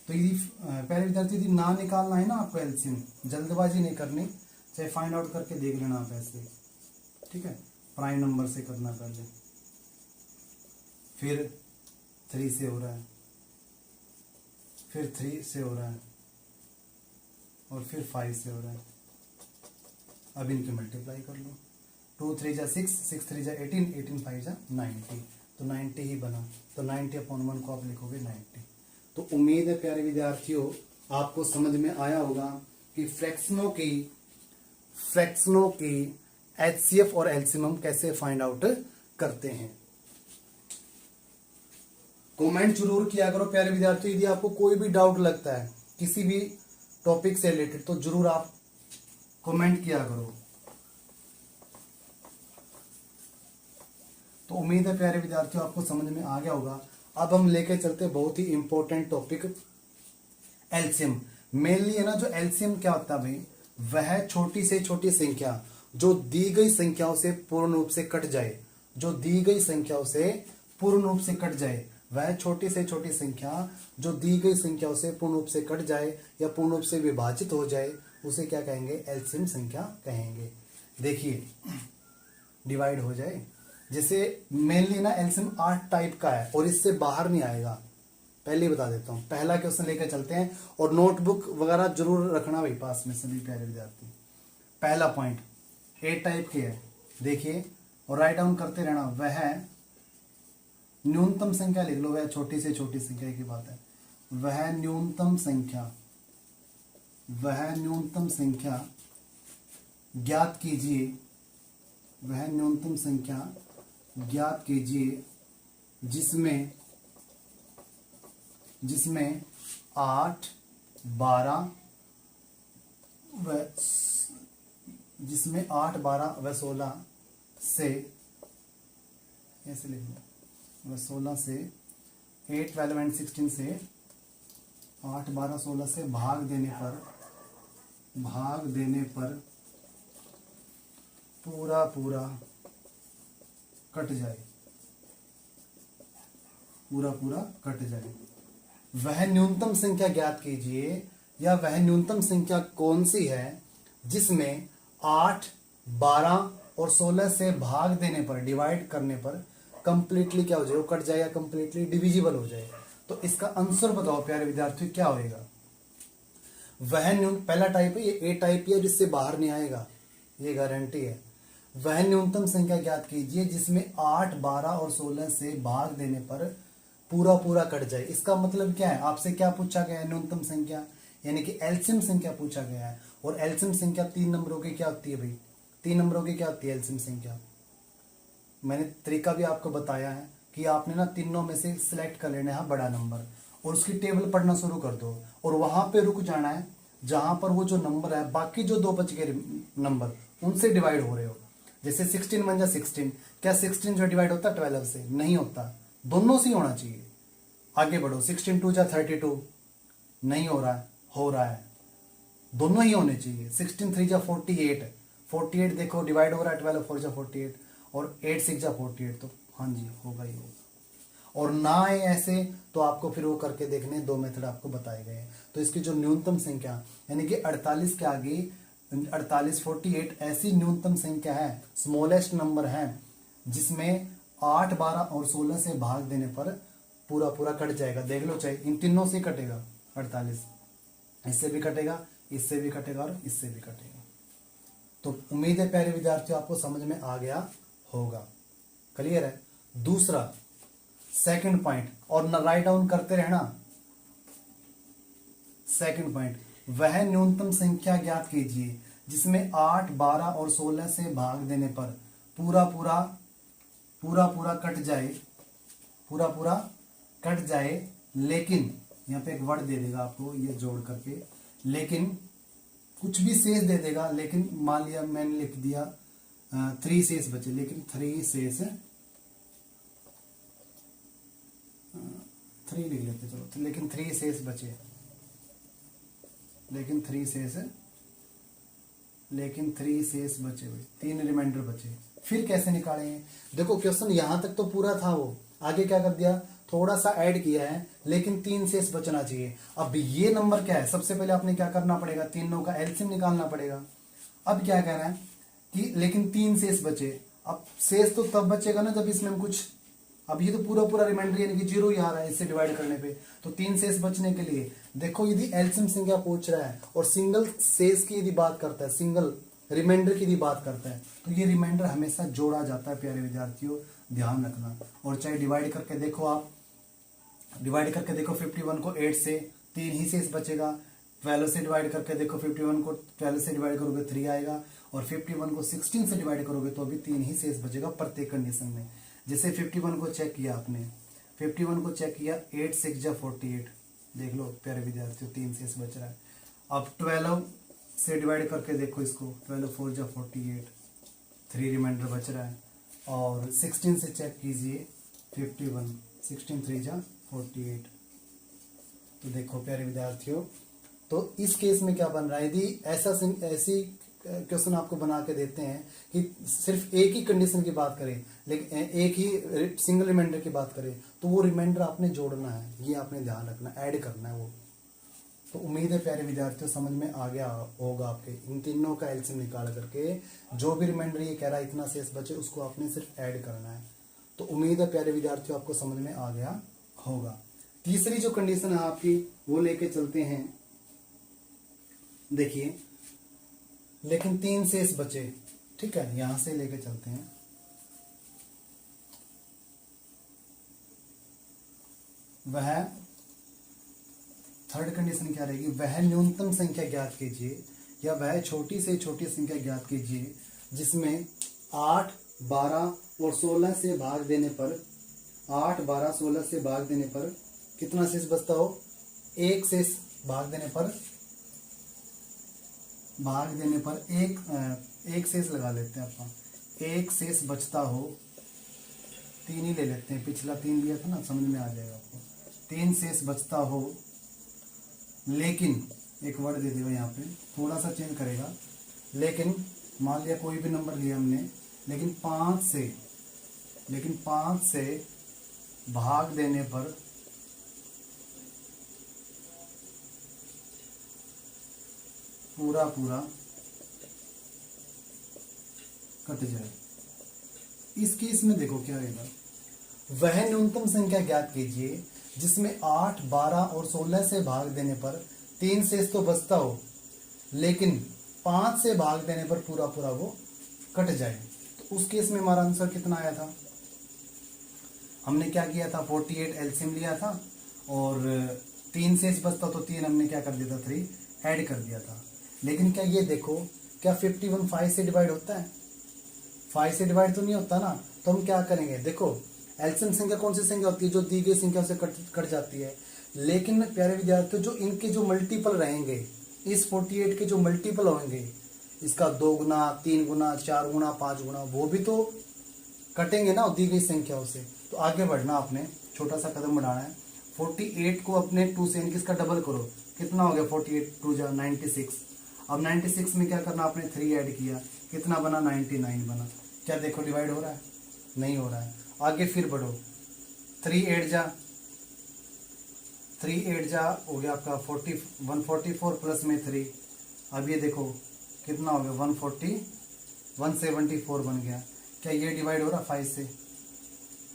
तो यदि पहले विद्यार्थी यदि ना निकालना है ना आपको एलसीएम, जल्दबाजी नहीं करनी, चाहे फाइंड आउट करके देख लेना आप ऐसे, ठीक है। प्राइम नंबर से करना पहले, फिर 3 से हो रहा है, फिर 3 से हो रहा है, और फिर 5 से हो रहा है। अब इनके मल्टीप्लाई कर लो, 2 3 जा 6, 6 3 जा 18, 18 5 जा 90, तो 90 ही बना। तो 90/1 को आप लिखोगे 90। तो उम्मीद है प्यारे विद्यार्थियों आपको समझ में आया होगा कि फ्रैक्शनों की एचसीएफ और एलसीएम कैसे फाइंड आउट करते हैं। कमेंट जरूर किया करो प्यारे विद्यार्थियों, यदि आपको कोई भी डाउट लगता है किसी भी टॉपिक से रिलेटेड तो जरूर आप कमेंट किया करो। तो उम्मीद है प्यारे विद्यार्थियों आपको समझ में आ गया होगा। अब हम लेके चलते बहुत ही इंपॉर्टेंट टॉपिक एलसीएम। मेनली है ना, जो एलसीएम क्या होता है भाई, वह छोटी से छोटी संख्या जो दी गई संख्याओं से पूर्ण रूप से कट जाए, जो दी गई संख्याओं से पूर्ण रूप से कट जाए, वह छोटी से छोटी संख्या जो दी गई संख्याओं से पूर्ण रूप से कट जाए या पूर्ण रूप से विभाजित हो जाए, उसे क्या कहेंगे? एलसीएम संख्या कहेंगे। देखिए डिवाइड हो जाए, जैसे मेनली ना एलसीएम 8 टाइप का है और इससे बाहर नहीं आएगा, पहले ही बता देता हूं। पहला क्वेश्चन लेकर चलते हैं और नोटबुक वगैरह जरूर रखना भाई पास में सभी प्यारे विद्यार्थी। पहला पॉइंट 8 टाइप के है, देखिए और राइट डाउन करते रहना। वह न्यूनतम संख्या लिख लो, वह छोटी से छोटी संख्या की बात है। वह न्यूनतम संख्या ज्ञात कीजिए, वह न्यूनतम संख्या ज्ञात कीजिए जिसमें 8, 12 व 16 से, ऐसे लिख लो, 16 से 8, 12 एंड 16 से 8, 12, 16 से भाग देने पर पूरा कट जाए। वह न्यूनतम संख्या ज्ञात कीजिए, या वह न्यूनतम संख्या कौन सी है जिसमें 8, 12 और 16 से भाग देने पर, डिवाइड करने पर कंप्लीटली क्या हो जाए? वो कट जाए या कंप्लीटली डिविजिबल हो जाए। तो इसका आंसर बताओ प्यारे विद्यार्थियों क्या होएगा? वह पहला टाइप है, ये ए टाइप है जिससे बाहर नहीं आएगा, ये गारंटी है। वह न्यूनतम संख्या ज्ञात कीजिए जिसमें 8, 12 और 16 से भाग देने पर पूरा कट जाए। इसका मतलब क्या है? आपसे क्या पूछा गया है? न्यूनतम संख्या यानी कि एलसीएम संख्या पूछा गया है। और एलसीएम संख्या 3 नंबरों की क्या होती है भाई? 3 नंबरों की क्या होती है एलसीएम संख्या? मैंने तरीका भी आपको बताया है कि आपने ना तीनों में से सिलेक्ट कर लेना है बड़ा नंबर और उसकी टेबल पढ़ना शुरू कर दो और वहां पे रुक जाना है जहां पर वो जो नंबर है, बाकी जो 2 बच गए नंबर उनसे डिवाइड हो रहे हो। जैसे 16 बन जा 16, क्या 16 जो डिवाइड होता है 12 से? नहीं होता, दोनों से ही होना चाहिए। आगे बढ़ो, 16 2 जा 32, नहीं हो रहा है, दोनों ही होने चाहिए। 16 3 जा 48, 48 देखो डिवाइड हो रहा है, 12 4 जा 48 और 8 6 जा 48, तो हाँ जी होगा ही होगा। और ना आए ऐसे तो आपको फिर वो करके देखने, 2 मेथड आपको बताए गए हैं। तो इसकी जो न्यूनतम संख्या यानी कि 48 के आगे 48 48 ऐसी न्यूनतम संख्या है, स्मॉलेस्ट नंबर है जिसमें 8, 12 और 16 से भाग देने पर पूरा कट जाएगा। देख लो, चाहे इन तीनों से कटेगा 48, इससे भी कटेगा, इससे भी कटेगा और इससे भी कटेगा। तो उम्मीद है प्यारे विद्यार्थियों आपको समझ में आ गया होगा, क्लियर है। दूसरा सेकंड पॉइंट, और राइट डाउन करते रहना। सेकंड पॉइंट, वह न्यूनतम संख्या ज्ञात कीजिए जिसमें 8, 12 और 16 से भाग देने पर पूरा कट जाए, लेकिन यहाँ पे एक वर्ड दे देगा आपको ये जोड़ करके, लेकिन कुछ भी शेष दे देगा, लेकिन मान लिया मैंने लिख दिया 3 शेष बचे, लेकिन 3 लिख लेते चलो, तो लेकिन 3 शेष बचे, लेकिन 3 शेष बचे हुए, 3 रिमाइंडर बचे। फिर कैसे निकालेंगे? देखो क्वेश्चन यहां तक तो पूरा था, वो आगे क्या कर दिया, थोड़ा सा ऐड किया है, लेकिन 3 शेष बचना चाहिए। अब ये नंबर क्या है? सबसे पहले आपने क्या करना पड़ेगा, तीनों का एलसीएम निकालना पड़ेगा। अब क्या कह रहा है कि लेकिन 3 शेष बचे। अब शेष तो तब बचेगा ना जब इसमें हम कुछ, अब ये तो पूरा रिमाइंडर यानी कि 0 ही आ रहा है इससे डिवाइड करने पे, तो 3 शेष बचने के लिए देखो यदि एलसीएम संख्या पूछ रहा है और सिंगल शेष की यदि बात करता है, सिंगल रिमाइंडर की यदि बात करता है, तो ये रिमाइंडर हमेशा जोड़ा जाता है प्यारे विद्यार्थियों, ध्यान रखना। और चाहे डिवाइड करके देखो, आप डिवाइड करके देखो 51 को 8 से, 3 ही शेष बचेगा। 12 से डिवाइड करके देखो 51 को 12 से डिवाइड करोगे 3 आएगा, और 51 को 16 से डिवाइड करोगे तो अभी 3 ही शेष बचेगा प्रत्येक कंडीशन में। जैसे 51 को चेक किया आपने, 51 को चेक किया, 8 6 जा 48, देख लो प्यारे विद्यार्थियों 3 शेष बच रहा है। अब 12 से डिवाइड करके देखो इसको, 12 4 जा 48, 3 रिमाइंडर बच रहा है। और 16 से चेक कीजिए 51, 16 3 जा 48, तो देखो प्यारे विद्यार्थियों, तो इस केस में क्या बन रहा है, यदि ऐसी क्वेश्चन आपको बना के देते हैं कि सिर्फ एक ही कंडीशन की बात करें, लेकिन एक ही सिंगल रिमाइंडर की बात करें, तो वो रिमाइंडर आपने जोड़ना है, ये आपने ध्यान रखना, ऐड करना है वो। तो उम्मीद है प्यारे विद्यार्थियों समझ में आ गया होगा आपके। इन तीनों का एलसीएम निकाल करके जो भी रिमाइंडर ये कह रहा है इतना शेष बचे, उसको आपने सिर्फ ऐड करना है। तो उम्मीद है प्यारे विद्यार्थियों आपको समझ में आ गया होगा। तीसरी जो कंडीशन है आपकी वो लेके चलते हैं। देखिए, लेकिन 3 शेष बचे, ठीक है, यहां से लेके चलते हैं। वह थर्ड कंडीशन क्या रहेगी, वह न्यूनतम संख्या ज्ञात कीजिए या वह छोटी से छोटी संख्या ज्ञात कीजिए जिसमें 8, 12 और 16 से भाग देने पर 8, 12, 16 से भाग देने पर कितना शेष बचता हो। एक शेष भाग देने पर एक शेष लगा लेते हैं अपन, एक शेष बचता हो। 3 ही ले लेते हैं, पिछला 3 लिया था ना, समझ में आ जाएगा आपको। 3 शेष बचता हो, लेकिन एक वर्ड दे देगा यहाँ पे, थोड़ा सा चेंज करेगा। लेकिन मान लिया कोई भी नंबर लिया हमने, लेकिन 5 से भाग देने पर पूरा कट जाए। इस केस में देखो क्या रहेगा, वह न्यूनतम संख्या ज्ञात कीजिए जिसमें 8, 12 और 16 से भाग देने पर 3 शेष तो बचता हो, लेकिन 5 से भाग देने पर पूरा वो कट जाए। तो उस केस में हमारा आंसर कितना आया था, हमने क्या किया था, 48 एलसीएम लिया था और 3 शेष बचता तो 3 हमने क्या कर दिया था, 3 ऐड कर दिया था। लेकिन क्या ये देखो, क्या 51 5 से डिवाइड होता है, 5 से डिवाइड तो नहीं होता ना। तो हम क्या करेंगे, देखो एलसीएम संख्या कौन सी संख्या होती है, जो दी गई संख्या से कट जाती है। लेकिन प्यारे विद्यार्थियों, जो इनके जो मल्टीपल रहेंगे, इस 48 के जो मल्टीपल होंगे, इसका 2 गुना, 3 गुना, 4 गुना, 5 गुना, वो भी तो कटेंगे ना दी गई संख्याओं से। तो आगे बढ़ना, आपने छोटा सा कदम बढ़ाना है। 48 को अपने 2 से इसका डबल करो, कितना हो गया, 48 2 जा 96। अब 96 में क्या करना, आपने 3 ऐड किया, कितना बना, 99 बना। क्या देखो डिवाइड हो रहा है, नहीं हो रहा है। आगे फिर बढ़ो, 3 8 जा हो गया आपका 144 प्लस में 3। अब ये देखो कितना हो गया, 174 बन गया। क्या ये डिवाइड हो रहा 5 से,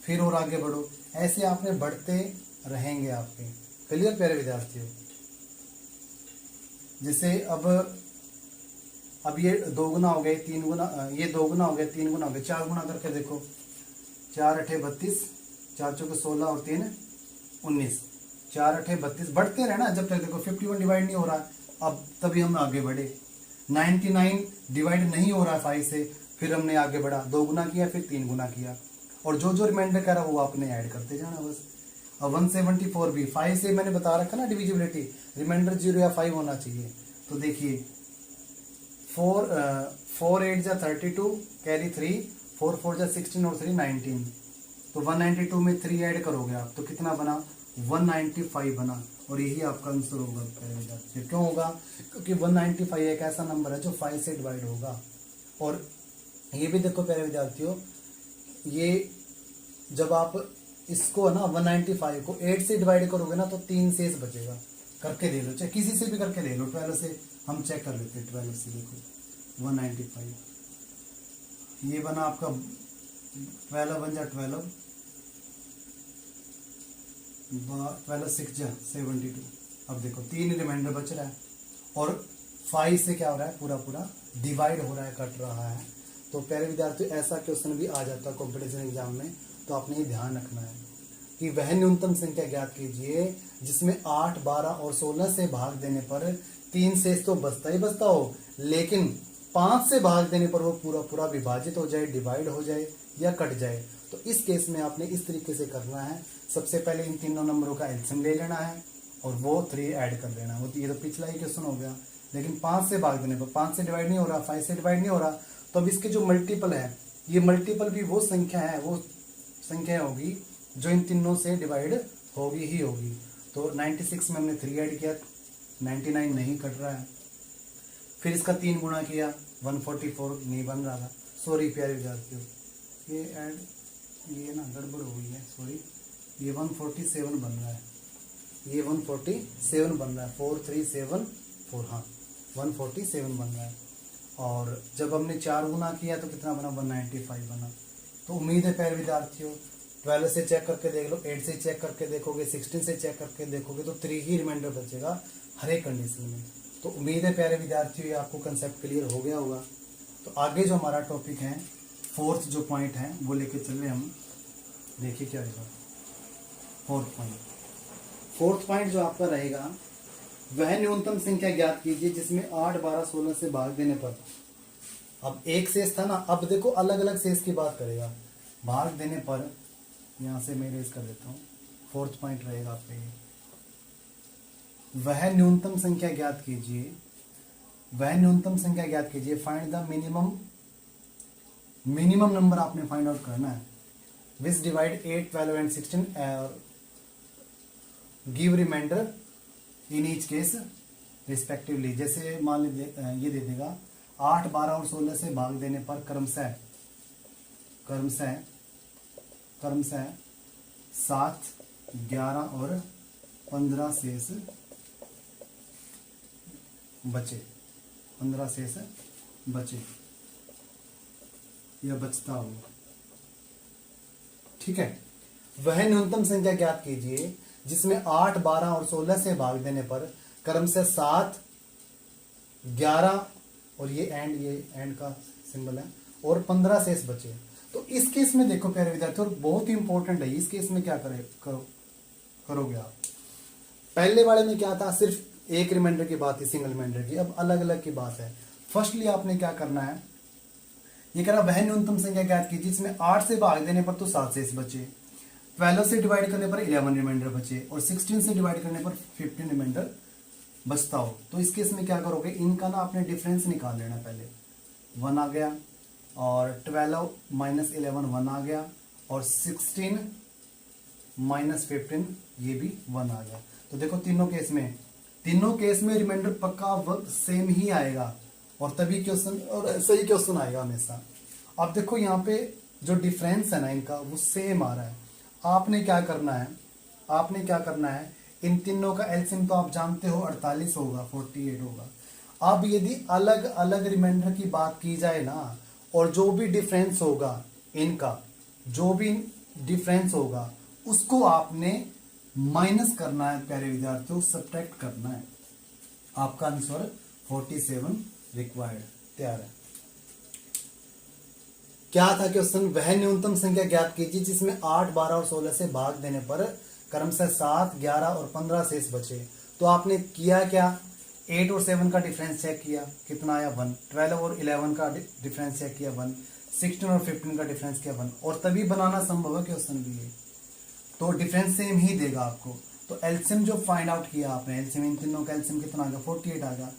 फिर और आगे बढ़ो। ऐसे आपने बढ़ते रहेंगे आपके। क्लियर प्यारे विद्यार्थियों। जैसे अब ये 2 गुना हो गए, 3 गुना, ये 2 गुना हो गया, 3 गुना हो गया, 4 गुना करके देखो, 4 8 32, 4 चौके 16 और 3 19, 4 8 32, बढ़ते रहना जब तक देखो 51 डिवाइड नहीं हो रहा। अब तभी हम आगे बढ़े। 99 डिवाइड नहीं हो रहा 5 से, फिर हमने आगे बढ़ा, 2 गुना किया, फिर 3 गुना किया, और जो जो रिमाइंडर कर रहा वो आपने ऐड करते जाना बस। अब 174 भी 5 से मैंने बता रखा ना डिविजिबिलिटी, रिमाइंडर 0 या 5 होना चाहिए। तो देखिए 4 8 जा 32, कैरी 3, 4 4 जा 16 और 3 19। तो 192 में 3 ऐड करोगे आप, तो कितना बना, 195 बना। और यही आपका आंसर होगा। क्यों होगा, क्योंकि 195 एक ऐसा नंबर है जो 5 से डिवाइड होगा। और ये भी देखो प्यारे विद्यार्थियों, ये जब आप इसको है ना 195 को 8 से डिवाइड करोगे ना, तो 3 शेष बचेगा। करके दे लो, चाहे किसी से भी करके दे लो, 12 से हम चेक कर लेते हैं। 12 से देखो 195, ये बना आपका 12 बन जा 12, 12 6 जा 72। अब देखो 3 रिमाइंडर बच रहा है, और 5 से क्या हो रहा है, पूरा डिवाइड हो रहा है, कट रहा है। तो प्यारे विद्यार्थियों, ऐसा क्वेश्चन भी आ जाता है कॉम्पिटिशन एग्जाम में। तो आपने ये ध्यान रखना है कि वह न्यूनतम संख्या ज्ञात कीजिए जिसमें 8, 12 और 16 से भाग देने पर 3 शेष तो बचता ही बचता हो, लेकिन 5 से भाग देने पर वो पूरा विभाजित हो जाए, डिवाइड हो जाए या कट जाए। तो इस केस में आपने इस तरीके से करना है। सबसे पहले इन तीनों नंबरों का एलसीएम ले लेना है और वो 3 ऐड कर देना है। ये तो पिछला ही क्वेश्चन हो गया। लेकिन 5 से भाग देने पर 5 से डिवाइड नहीं हो रहा, 5 से डिवाइड नहीं हो रहा, तो अब इसके जो मल्टीपल है, ये मल्टीपल भी वो संख्या है, वो संख्या होगी जो इन तीनों से डिवाइड होगी ही होगी। तो 96 में हमने 3 ऐड किया, 99 नहीं कट रहा है। फिर इसका 3 गुना किया, 144 नहीं बन रहा था, सॉरी प्यारे विद्यार्थियों, ये ना गड़बड़ हो गई है, सॉरी, ये 147 बन रहा है, ये 147 बन रहा है, 4374, हाँ 147 बन रहा है। और जब हमने 4 गुना किया तो कितना बना, 195 बना। तो उम्मीद है प्यारे विद्यार्थियों 12 से चेक करके देख लो, 8 से चेक करके देखोगे, 16 से चेक करके देखोगे तो 3 ही रिमाइंडर बचेगा हर एक कंडीशन में। तो उम्मीद है प्यारे विद्यार्थियों ये आपको कंसेप्ट क्लियर हो गया होगा। तो आगे जो हमारा टॉपिक है, फोर्थ जो पॉइंट है वो लेके चल रहे हम, देखिए क्या रहेगा फोर्थ पॉइंट जो आपका रहेगा, वह न्यूनतम संख्या ज्ञात कीजिए जिसमें 8, 12, 16 से भाग देने पर, अब एक शेष था ना, अब देखो अलग अलग शेष की बात करेगा, भाग देने पर, यहां से मैं इरेज कर देता हूं, फोर्थ पॉइंट रहेगा आपका ये, वह न्यूनतम संख्या ज्ञात कीजिए, वह न्यूनतम संख्या ज्ञात कीजिए, फाइंड द मिनिमम नंबर आपने फाइंड आउट करना है, विच डिवाइड 8, 12 एंड 16 और give reminder in each case respectively. जैसे मान लीजिए ये दे देगा 8, 12 और 16 से भाग देने पर क्रमशः 7, 11 और 15 शेष बचे या बचता हो, ठीक है। वह न्यूनतम संख्या ज्ञात कीजिए जिसमें 8, 12 और 16 से भाग देने पर क्रमशः 7, 11 और ये एंड का सिंबल है और 15 शेष बचे। तो इस केस में देखो प्यारे विद्यार्थियों, बहुत ही इंपॉर्टेंट है, इस केस में क्या करोगे आप। पहले वाले में क्या था, सिर्फ एक रिमाइंडर की बात थी, सिंगल रिमाइंडर की, अब अलग अलग की बात है। फर्स्टली आपने क्या करना है, ये कह रहा वह न्यूनतम संख्या ज्ञात कीजिए जिसमें 8 से भाग देने पर तो 7 शेष बचे, 12 से डिवाइड करने पर 11 रिमाइंडर बचे और 16 से डिवाइड करने पर 15 रिमाइंडर बचता हो। तो इस केस में क्या करोगे, इनका ना आपने डिफरेंस निकाल लेना, पहले 1 आ गया और 12 माइनस 11 1 आ गया और 16 माइनस 15 ये भी 1 आ गया। तो देखो तीनों केस में रिमाइंडर पक्का सेम ही आएगा और तभी क्वेश्चन, और सही क्वेश्चन आएगा हमेशा। अब देखो यहाँ पे जो डिफरेंस है ना इनका वो सेम आ रहा है। आपने क्या करना है, इन तीनों का एलसीएम तो आप जानते हो 48 होगा, 48 होगा। अब यदि अलग अलग रिमाइंडर की बात की जाए ना, और जो भी डिफरेंस होगा इनका, जो भी डिफरेंस होगा उसको आपने माइनस करना है प्यारे विद्यार्थियों, सब्ट्रैक्ट करना है। आपका आंसर 47 रिक्वायर्ड तैयार है। क्या था क्वेश्चन, वह न्यूनतम संख्या ज्ञात कीजिए जिसमें 8, 12 और 16 से भाग देने पर क्रमशः 7, 11 और 15 शेष बचे। तो आपने किया क्या, 8 और 7 का डिफरेंस चेक किया, कितना आया 1, 12 और 11 का डिफरेंस चेक किया 1, 16 और 15 का डिफरेंस किया 1, और तभी बनाना संभव है क्वेश्चन भी है। तो डिफरेंस सेम ही देगा आपको। तो एलसीएम जो फाइंड आउट किया आपने, एलसीएम इन तीनों का एलसीएम कितना आ गया, 48 आ गया।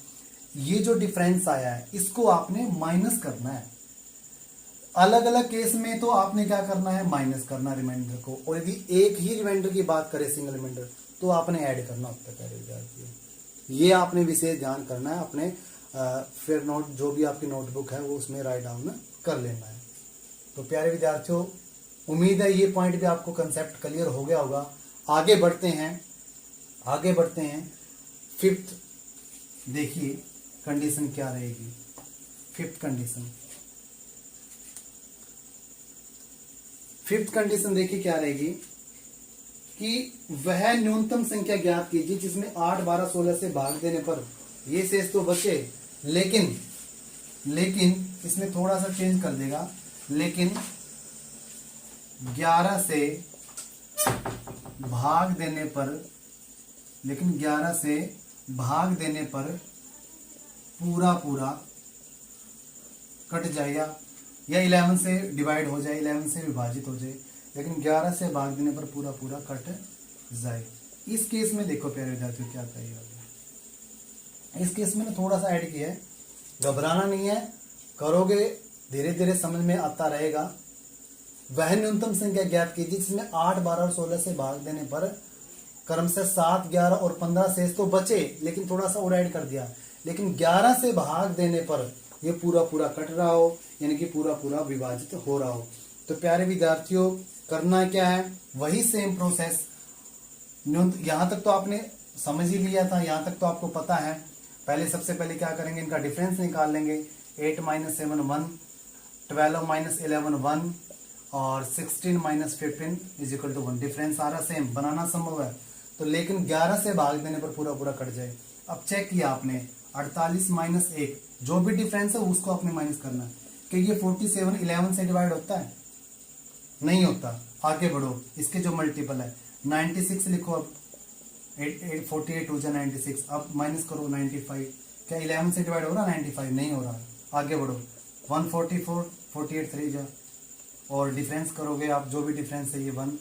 ये जो डिफरेंस आया है इसको आपने माइनस करना है। अलग अलग केस में तो आपने क्या करना है, माइनस करना रिमाइंडर को, और यदि एक ही रिमाइंडर की बात करें सिंगल रिमाइंडर तो आपने ऐड करना होता है प्यारे विद्यार्थियों। ये आपने विशेष ध्यान करना है अपने, फिर नोट जो भी आपकी नोटबुक है वो उसमें राइट डाउन कर लेना है। तो प्यारे विद्यार्थियों उम्मीद है ये पॉइंट भी आपको कंसेप्ट क्लियर हो गया होगा। आगे बढ़ते हैं फिफ्थ, देखिए कंडीशन क्या रहेगी। फिफ्थ कंडीशन देखिए क्या रहेगी कि वह न्यूनतम संख्या ज्ञात कीजिए जिसमें 8, 12, 16 से भाग देने पर ये शेष तो बचे, लेकिन इसमें थोड़ा सा चेंज कर देगा, लेकिन 11 से भाग देने पर पूरा कट जाएगा, या 11 से डिवाइड हो जाए, 11 से विभाजित हो जाए, लेकिन 11 से भाग देने पर पूरा कट जाए। इस केस में देखो प्यारे विद्यार्थियों क्या करेगा, इस केस में थोड़ा सा ऐड किया है, घबराना नहीं है, करोगे धीरे धीरे समझ में आता रहेगा। वह न्यूनतम संख्या ज्ञात कीजिए जिसमें 8, 12 और 16 से भाग देने पर क्रमशः 7, 11 और 15 शेष तो बचे, लेकिन थोड़ा सा और ऐड कर दिया, लेकिन 11 से भाग देने पर ये पूरा पूरा कट रहा हो, यानी कि पूरा पूरा विभाजित हो रहा हो। तो प्यारे विद्यार्थियों, करना क्या है, वही सेम प्रोसेस। यहाँ तक तो आपने समझ ही लिया था, यहाँ तक तो आपको पता है। पहले सबसे पहले क्या करेंगे, इनका डिफरेंस निकाल लेंगे। 8 - 7 1, 12 - 11 1 और 16 - 15 = 1। डिफरेंस सारा सेम, बनाना संभव है तो, लेकिन 11 से भाग देने पर पूरा पूरा कट जाए। अब चेक किया आपने, 48 - 1, जो भी डिफरेंस है उसको आपने माइनस करना है। कि ये 47 11 से डिवाइड होता है, नहीं होता। आगे बढ़ो, इसके जो मल्टीपल है 96 लिखो। अब 48 हो जाए 96, अब माइनस करो 95। क्या 11 से डिवाइड हो रहा, 95 नहीं हो रहा। आगे बढ़ो, 144, 48 3 जा, और डिफरेंस करोगे आप, जो भी डिफरेंस है ये 1,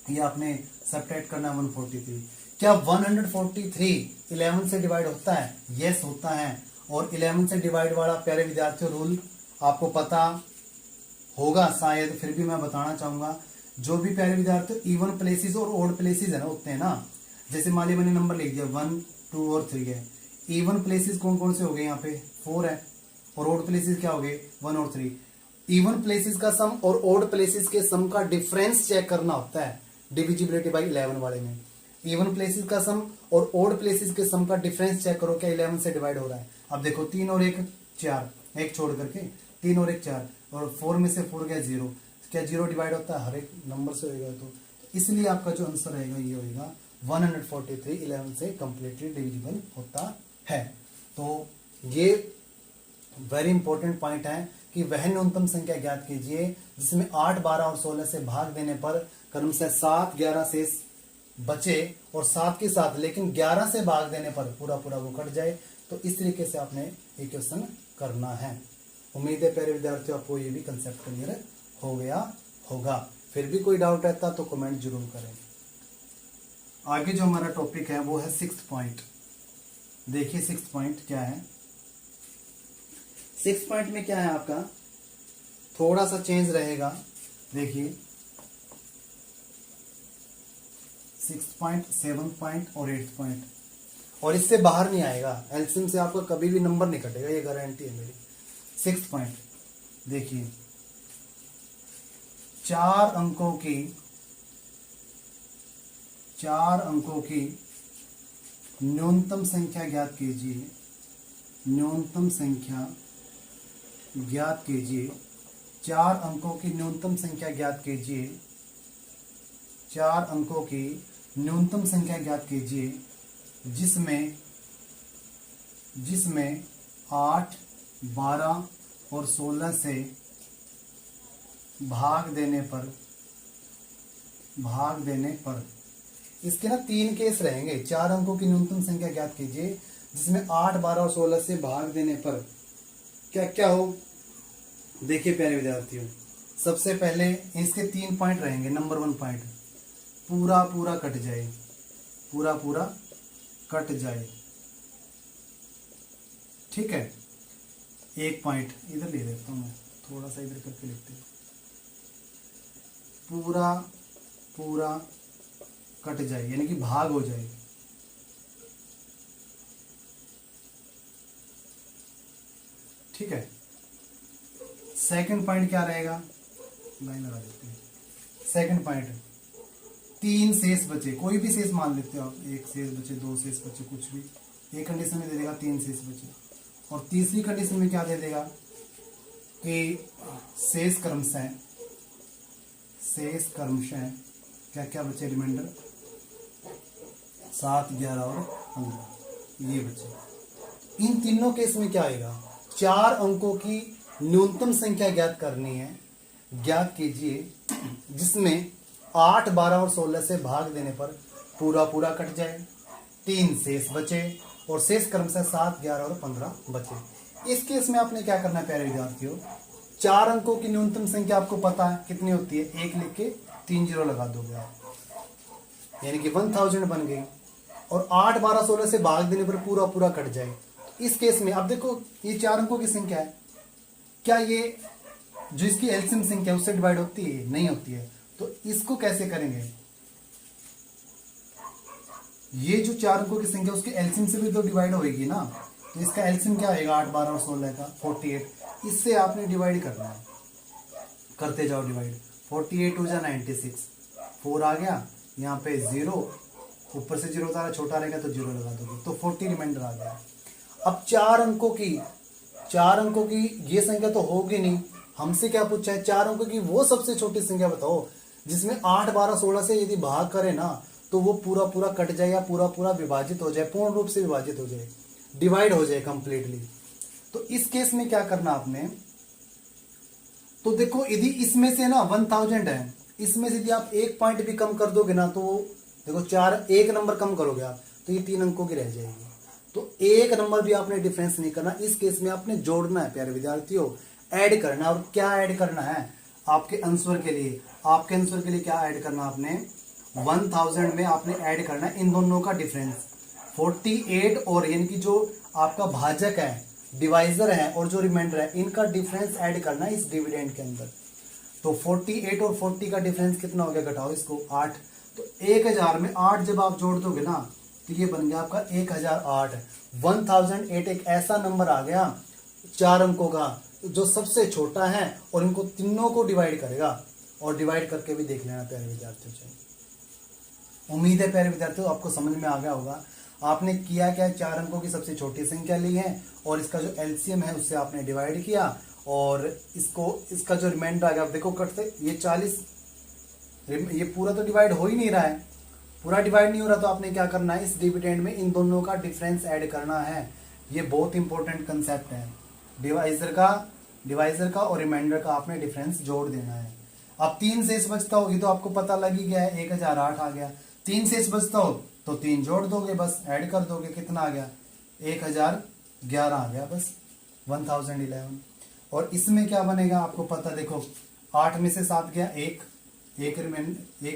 ये आपने सब्ट्रैक्ट करना है 143। क्या 143 11 से डिवाइड होता है? यस होता है। और 11 से डिवाइड वाला प्यारे विद्यार्थियों रूल आपको पता होगा शायद, फिर भी मैं बताना चाहूंगा। जो भी प्यारे विद्यार्थियों इवन प्लेसेस और ओड प्लेसेस है ना, होते हैं ना, जैसे मान ली मैंने नंबर लिख दिया 1 2 और 3 है। इवन प्लेसेस कौन कौन से हो गए, यहाँ पे 4 है, और ओड प्लेसेस क्या हो गए 1 और 3। इवन प्लेसेस का सम और ओड प्लेसेस के सम का डिफरेंस चेक करना होता है डिविजिबिलिटी बाई 11 वाले में। इवन प्लेसेस का सम और ओड प्लेसेस के सम का डिफरेंस चेक करो, क्या 11 से डिवाइड हो रहा है। अब देखो 3 और 1 4, एक छोड़ करके 3 और 1 4, और 4 में से 4 गया 0। क्या 0 डिवाइड होता है? हर एक नंबर से होगा। तो इसलिए आपका जो आंसर रहेगा ये होगा 143 11 से कंप्लीटली डिविजिबल होता है। तो ये वेरी इंपॉर्टेंट पॉइंट है कि वह न्यूनतम संख्या ज्ञात कीजिए जिसमें 8 12 और 16 से भाग देने पर क्रमशः 7 11 शेष बचे, और 7 के साथ लेकिन 11 से भाग देने पर पूरा पूरा वो कट जाए। तो इस तरीके से आपने इक्वेशन करना है। उम्मीद है प्यारे विद्यार्थियों आपको ये भी कंसेप्ट क्लियर हो गया होगा। फिर भी कोई डाउट रहता तो कमेंट जरूर करें। आगे जो हमारा टॉपिक है वो है 6th पॉइंट। देखिए 6th पॉइंट क्या है। 6th पॉइंट में क्या है आपका, थोड़ा सा चेंज रहेगा। देखिए 6th पॉइंट, 7th पॉइंट और 8th पॉइंट, और इससे बाहर नहीं आएगा। एलसीएम से आपका कभी भी नंबर नहीं कटेगा, ये गारंटी है मेरी। 6th पॉइंट देखिए, 4 अंकों की न्यूनतम संख्या ज्ञात कीजिए। न्यूनतम संख्या ज्ञात कीजिए। 4 अंकों की न्यूनतम संख्या ज्ञात कीजिए। 4 अंकों की न्यूनतम संख्या ज्ञात कीजिए जिसमें 8 12 और 16 से भाग देने पर इसके ना 3 केस रहेंगे। 4 अंकों की न्यूनतम संख्या ज्ञात कीजिए जिसमें 8 12 और 16 से भाग देने पर क्या क्या हो। देखिए प्यारे विद्यार्थियों, सबसे पहले इसके 3 पॉइंट रहेंगे। नंबर 1 पॉइंट, पूरा पूरा कट जाए। पूरा पूरा कट जाए, ठीक है। 1 पॉइंट इधर ले लेता हूं मैं, थोड़ा सा इधर करके लिखते हैं। पूरा पूरा कट जाए यानी कि भाग हो जाए। ठीक है। सेकंड पॉइंट क्या रहेगा, लाइन लगा देते हैं। सेकंड पॉइंट, 3 शेष बचे, कोई भी शेष मान लेते हो आप, 1 शेष बचे, 2 शेष बचे, कुछ भी। एक कंडीशन में दे देगा 3 शेष बचे, और तीसरी कंडीशन में क्या दे देगा कि शेष क्रमशः क्या क्या बचे रिमाइंडर, 7 11 और 15 ये बचे। इन तीनों केस में क्या आएगा, 4 अंकों की न्यूनतम संख्या ज्ञात करनी है। ज्ञात कीजिए जिसमें 8 12 और 16 से भाग देने पर पूरा पूरा कट जाए, 3 शेष बचे, और शेष क्रमशः 7 11 और 15 बचे। इस केस में आपने क्या करना है प्यारे विद्यार्थियों, 4 अंकों की न्यूनतम संख्या आपको पता है कितनी होती है, 1 लिख के 3 जीरो लगा दोगे आप, यानी कि 1000 बन गई। और 8 12 16 से भाग देने पर पूरा पूरा कट जाए। इस केस में अब देखो ये 4 अंकों की संख्या है, क्या ये जो इसकी एलसीएम संख्या उससे डिवाइड होती है, नहीं होती है। तो इसको कैसे करेंगे, ये जो 4 अंकों की संख्या उसके एलसीएम से भी तो डिवाइड होएगी ना। तो इसका एलसीएम क्या होगा 8, 12 और 16 का 48। इससे आपने डिवाइड करना है, करते जाओ डिवाइड। 48 हो जा 96, 4 आ गया यहाँ पे 0, ऊपर से 0 उतारा, छोटा रहेगा तो 0 लगा दोगे तो 40 रिमाइंडर आ गया। अब 4 अंकों की ये संख्या तो होगी नहीं, हमसे क्या पूछा है 4 अंकों की वो सबसे छोटी संख्या बताओ जिसमें 8, 12, 16 से यदि भाग करे ना तो वो पूरा पूरा कट जाए या पूरा पूरा विभाजित हो जाए, पूर्ण रूप से विभाजित हो जाए, डिवाइड हो जाए कंप्लीटली। तो इस केस में क्या करना आपने, तो देखो यदि इसमें से ना 1000 है, इसमें से यदि आप एक पॉइंट भी कम कर दोगे ना तो देखो 4, एक नंबर कम करोगे आप तो ये 3 अंकों की रह जाएगी। तो एक नंबर भी आपने डिफरेंस नहीं करना, इस केस में आपने जोड़ना है प्यारे विद्यार्थियों, ऐड करना। और क्या ऐड करना है आपके आंसर के लिए, आपके आंसर के लिए क्या ऐड करना आपने 1000 में आपने ऐड करना है इन दोनों का डिफरेंस 48 और यानी कि जो आपका भाजक है, डिवाइजर है और जो रिमाइंडर है, इनका डिफरेंस ऐड करना है इस डिविडेंड के अंदर। तो 48 और 40 का डिफरेंस कितना हो गया, घटाओ इसको 8। तो 1000 में 8 जब आप जोड़ दोगे ना तो ये बन गया आपका 1008। 1008 एक ऐसा नंबर आ गया 4 अंकों का जो सबसे छोटा है और इनको तीनों को डिवाइड करेगा। और डिवाइड करके भी देख लेना प्यारे विद्यार्थियों से। उम्मीद है प्यारे विद्यार्थियों आपको समझ में आ गया होगा। आपने किया क्या, 4 अंकों की सबसे छोटी संख्या ली है और इसका जो एलसीएम है उससे आपने डिवाइड किया और इसका जो रिमाइंडर आ गया, आप देखो कटते ये 40, ये पूरा तो डिवाइड हो ही नहीं रहा है, पूरा डिवाइड नहीं हो रहा, तो आपने क्या करना है इस डिविडेंड में इन दोनों का डिफरेंस ऐड करना है। ये बहुत इंपॉर्टेंट कंसेप्ट है, डिवाइजर का और रिमाइंडर का आपने डिफरेंस जोड़ देना है। अब 3 शेष बचता होगी तो आपको पता लग ही गया है 1008 आ गया। 3 शेष बचता हो तो 3 जोड़ दोगे, बस ऐड कर दोगे, कितना आ गया 1011 आ गया, बस 1011। और इसमें क्या बनेगा आपको पता, देखो 8 में से 7 गया, एक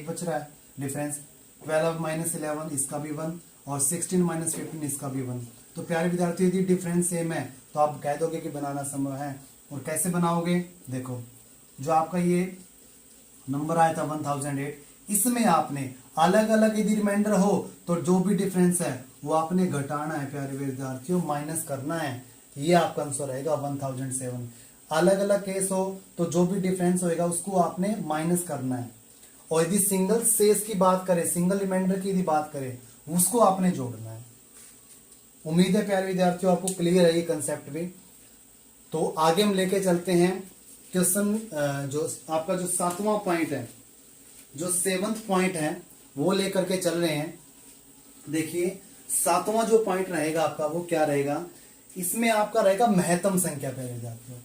बच रहा है डिफरेंस। 12 माइनस 11 इसका भी 1 और 16 माइनस 15 इसका भी 1। तो प्यारे विद्यार्थियों यदि डिफरेंस सेम है तो आप कह दोगे कि बनाना संभव है। और कैसे बनाओगे, देखो जो आपका ये नंबर आया था 1008, इसमें आपने अलग अलग यदि रिमाइंडर हो तो जो भी डिफरेंस है वो आपने घटाना है प्यारे विद्यार्थियों, माइनस करना है। ये आपका आंसर रहेगा 1007। अलग अलग केस हो तो जो भी डिफरेंस होएगा उसको आपने माइनस करना है। और यदि सिंगल शेष की बात करें, सिंगल रिमाइंडर की यदि बात करें, उसको आपने जोड़ना है। उम्मीद है प्यारे विद्यार्थियों आपको क्लियर है ये कंसेप्ट भी। तो आगे हम लेके चलते हैं क्वेश्चन, जो आपका जो 7वां पॉइंट है, जो 7th पॉइंट है वो लेकर के चल रहे हैं। देखिए 7वां जो पॉइंट रहेगा आपका वो क्या रहेगा, इसमें आपका रहेगा महत्तम संख्या प्यारे विद्यार्थियों।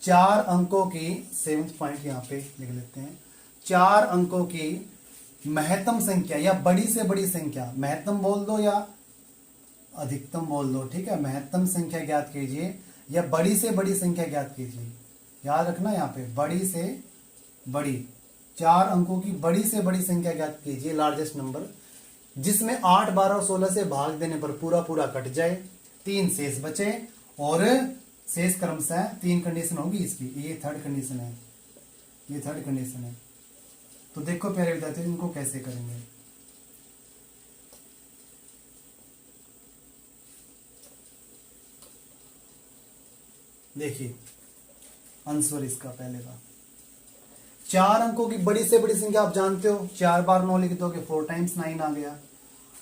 4 अंकों की 7th पॉइंट यहाँ पे लिख लेते हैं, 4 अंकों की महत्तम संख्या या बड़ी से बड़ी संख्या, महत्तम बोल दो या अधिकतम बोल दो, ठीक है। महत्तम संख्या ज्ञात कीजिए या बड़ी से बड़ी संख्या ज्ञात कीजिए। याद रखना यहाँ पे बड़ी से बड़ी, 4 अंकों की बड़ी से बड़ी संख्या ज्ञात कीजिए, लार्जेस्ट नंबर, जिसमें 8, 12 और 16 से भाग देने पर पूरा पूरा कट जाए, 3 शेष बचे और शेष क्रमशः 3 कंडीशन होगी इसकी। ये थर्ड कंडीशन है, ये थर्ड कंडीशन है। तो देखो प्यारे विद्यार्थी इनको कैसे करेंगे। देखिए आंसर इसका पहले का, 4 अंकों की बड़ी से बड़ी संख्या आप जानते हो, 4 बार 9 लिख दोगे 4 टाइम्स 9 आ गया।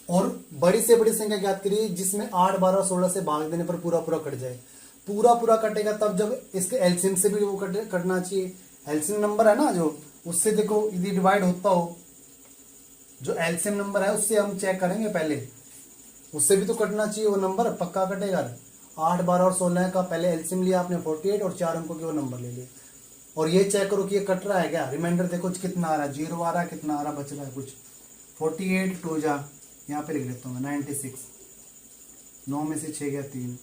और बड़ी से बड़ी संख्या ज्ञात करिए जिसमें 8, 12 और 16 से भाग देने पर पूरा पूरा कट जाए। पूरा पूरा कटेगा तब जब इसके एलसीएम से भी वो कटना चाहिए। एलसीएम नंबर है ना जो, उससे देखो यदि डिवाइड होता हो, जो एलसीएम नंबर है उससे हम चेक करेंगे पहले, उससे भी तो कटना चाहिए वो नंबर, पक्का कटेगा। 8, 12 और 16 का पहले एलसीएम लिया आपने 48 और 4 अंकों के वो नंबर ले लिए। और ये चेक करो कि ये कट रहा है क्या, रिमाइंडर देखो कितना आ रहा है, 0 आ रहा है, कितना आ रहा है, बच रहा है कुछ। 48 2 जा, यहाँ पे लिख लेता हूँ मैं 96, 9 में से 6 गया 3,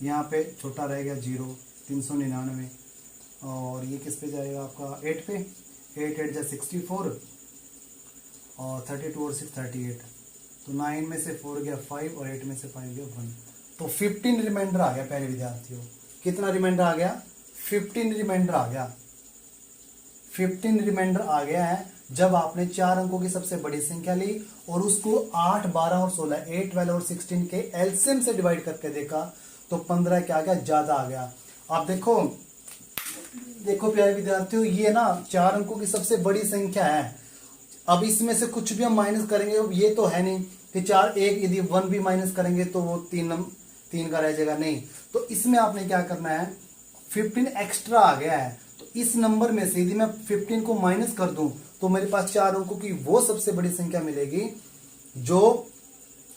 यहाँ पे छोटा रह गया 0, 399। और ये किस पे जाएगा आपका 8 पे, 8 8 जा 64 और 32 और 6 38। तो 9 में से 4 गया 5 और 8 में से 5 गया 1। तो 15 रिमाइंडर आ गया पहले विद्यार्थियों। कितना रिमाइंडर आ गया, 15 रिमाइंडर आ गया। 15 रिमाइंडर आ गया है जब आपने 4 अंकों की सबसे बड़ी संख्या ली और उसको 8, 12 और 16, 8, 12 और 16 के एलसीएम से डिवाइड करके देखा तो 15 क्या आ गया, ज्यादा आ गया। आप देखो देखो प्यारे विद्यार्थियों, ये ना 4 अंकों की सबसे बड़ी संख्या है। अब इसमें से कुछ भी हम माइनस करेंगे, ये तो है नहीं कि 4 एक यदि 1 भी माइनस करेंगे तो वो 3 का रह जाएगा, नहीं। तो इसमें आपने क्या करना है, 15 एक्स्ट्रा आ गया है, तो इस नंबर में से यदि मैं 15 को माइनस कर दूं तो मेरे पास 4 अंकों की वो सबसे बड़ी संख्या मिलेगी जो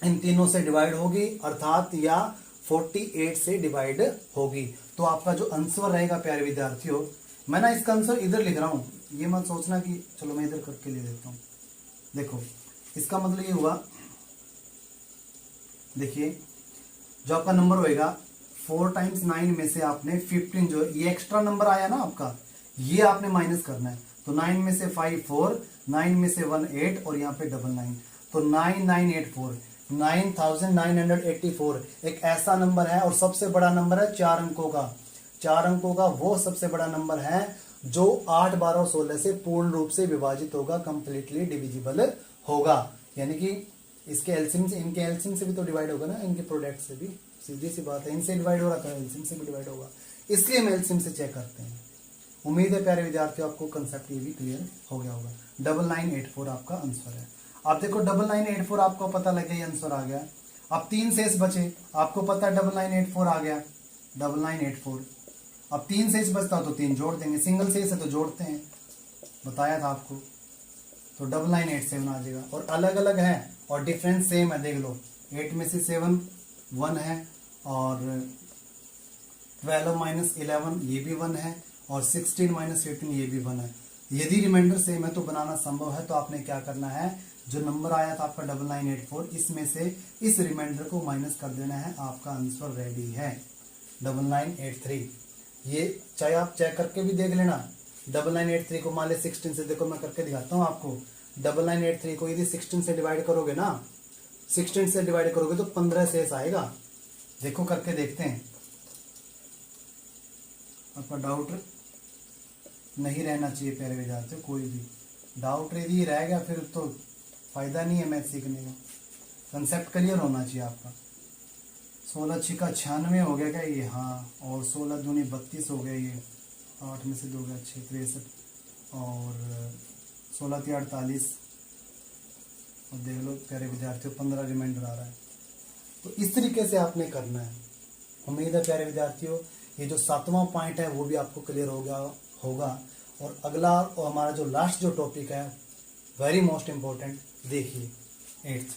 इन तीनों से डिवाइड होगी, अर्थात या 48 से डिवाइड होगी। तो आपका जो आंसर रहेगा प्यारे विद्यार्थियों, मैं ना इसका आंसर इधर लिख रहा हूं, ये मत सोचना कि चलो मैं इधर करके ले देता हूं। देखो इसका मतलब ये हुआ, देखिए जो आपका नंबर होएगा 4 टाइम्स 9 में से आपने 15 जो ये एक्स्ट्रा नंबर आया ना आपका, ये आपने माइनस करना है। तो 9 में से 5 4, 9 में से 1 8 और यहाँ पे 9, तो 9984 9984 एक ऐसा नंबर है और सबसे बड़ा नंबर है 4 अंकों का। 4 अंकों का वो सबसे बड़ा नंबर है जो 8 12 और 16 से पूर्ण रूप से विभाजित होगा, कंप्लीटली डिविजिबल होगा। यानी कि इसके एलसीएम से, इनके एलसीएम से भी तो डिवाइड होगा ना, इनके प्रोडक्ट से भी, सीधी सी बात है, इनसे डिवाइड हो रहा था, एलसीएम से भी डिवाइड होगा, इसलिए हम एलसीएम से चेक करते हैं। उम्मीद है प्यारे विद्यार्थियों आपको कंसेप्ट ये भी क्लियर हो गया होगा। 9984 आपका आंसर है। आप देखो 9984 आपको पता लग गया, ये आंसर आ गया। अब 3 शेष बचे, आपको पता है 9984 आ गया, 9984। अब 3 शेष बचता तो 3 जोड़ देंगे, सिंगल शेष है तो जोड़ते हैं, बताया था आपको। तो 9987 आ जाएगा। और अलग अलग है और डिफरेंस सेम है, देख लो 8 में से 7 1 है, और 12 माइनस 11 ये भी 1 है, और 16 माइनस 15 ये भी 1 है। यदि रिमाइंडर सेम है तो बनाना संभव है। तो आपने क्या करना है, जो नंबर आया था आपका 9984, इसमें से इस रिमाइंडर को माइनस कर देना है, आपका आंसर रेडी है 9983। ये चाहे आप चेक करके भी देख लेना। 9983 को मान ले 16 से, देखो मैं करके दिखाता हूँ आपको। 9983 को यदि 16 से डिवाइड करोगे ना, 16 से डिवाइड करोगे तो 15 शेष आएगा। देखो करके देखते हैं, आपका डाउट नहीं रहना चाहिए प्यारे विद्यार्थियों। कोई भी डाउट यदि रह गया फिर तो फायदा नहीं है मैथ सीखने का। कंसेप्ट क्लियर होना चाहिए आपका। 16 6 का 96 हो गया क्या ये, हाँ, और 16 दूनी 32 हो गया ये, 8 में से 2 गया 6 63, और 16 3 48, और देख लो प्यारे विद्यार्थियों 15 रिमाइंडर आ रहा है। तो इस तरीके से आपने करना है। उम्मीद है प्यारे विद्यार्थियों ये जो 7वां पॉइंट है वो भी आपको क्लियर हो गया होगा। और अगला और हमारा जो लास्ट जो टॉपिक है, वेरी मोस्ट इंपॉर्टेंट, देखिए 8th,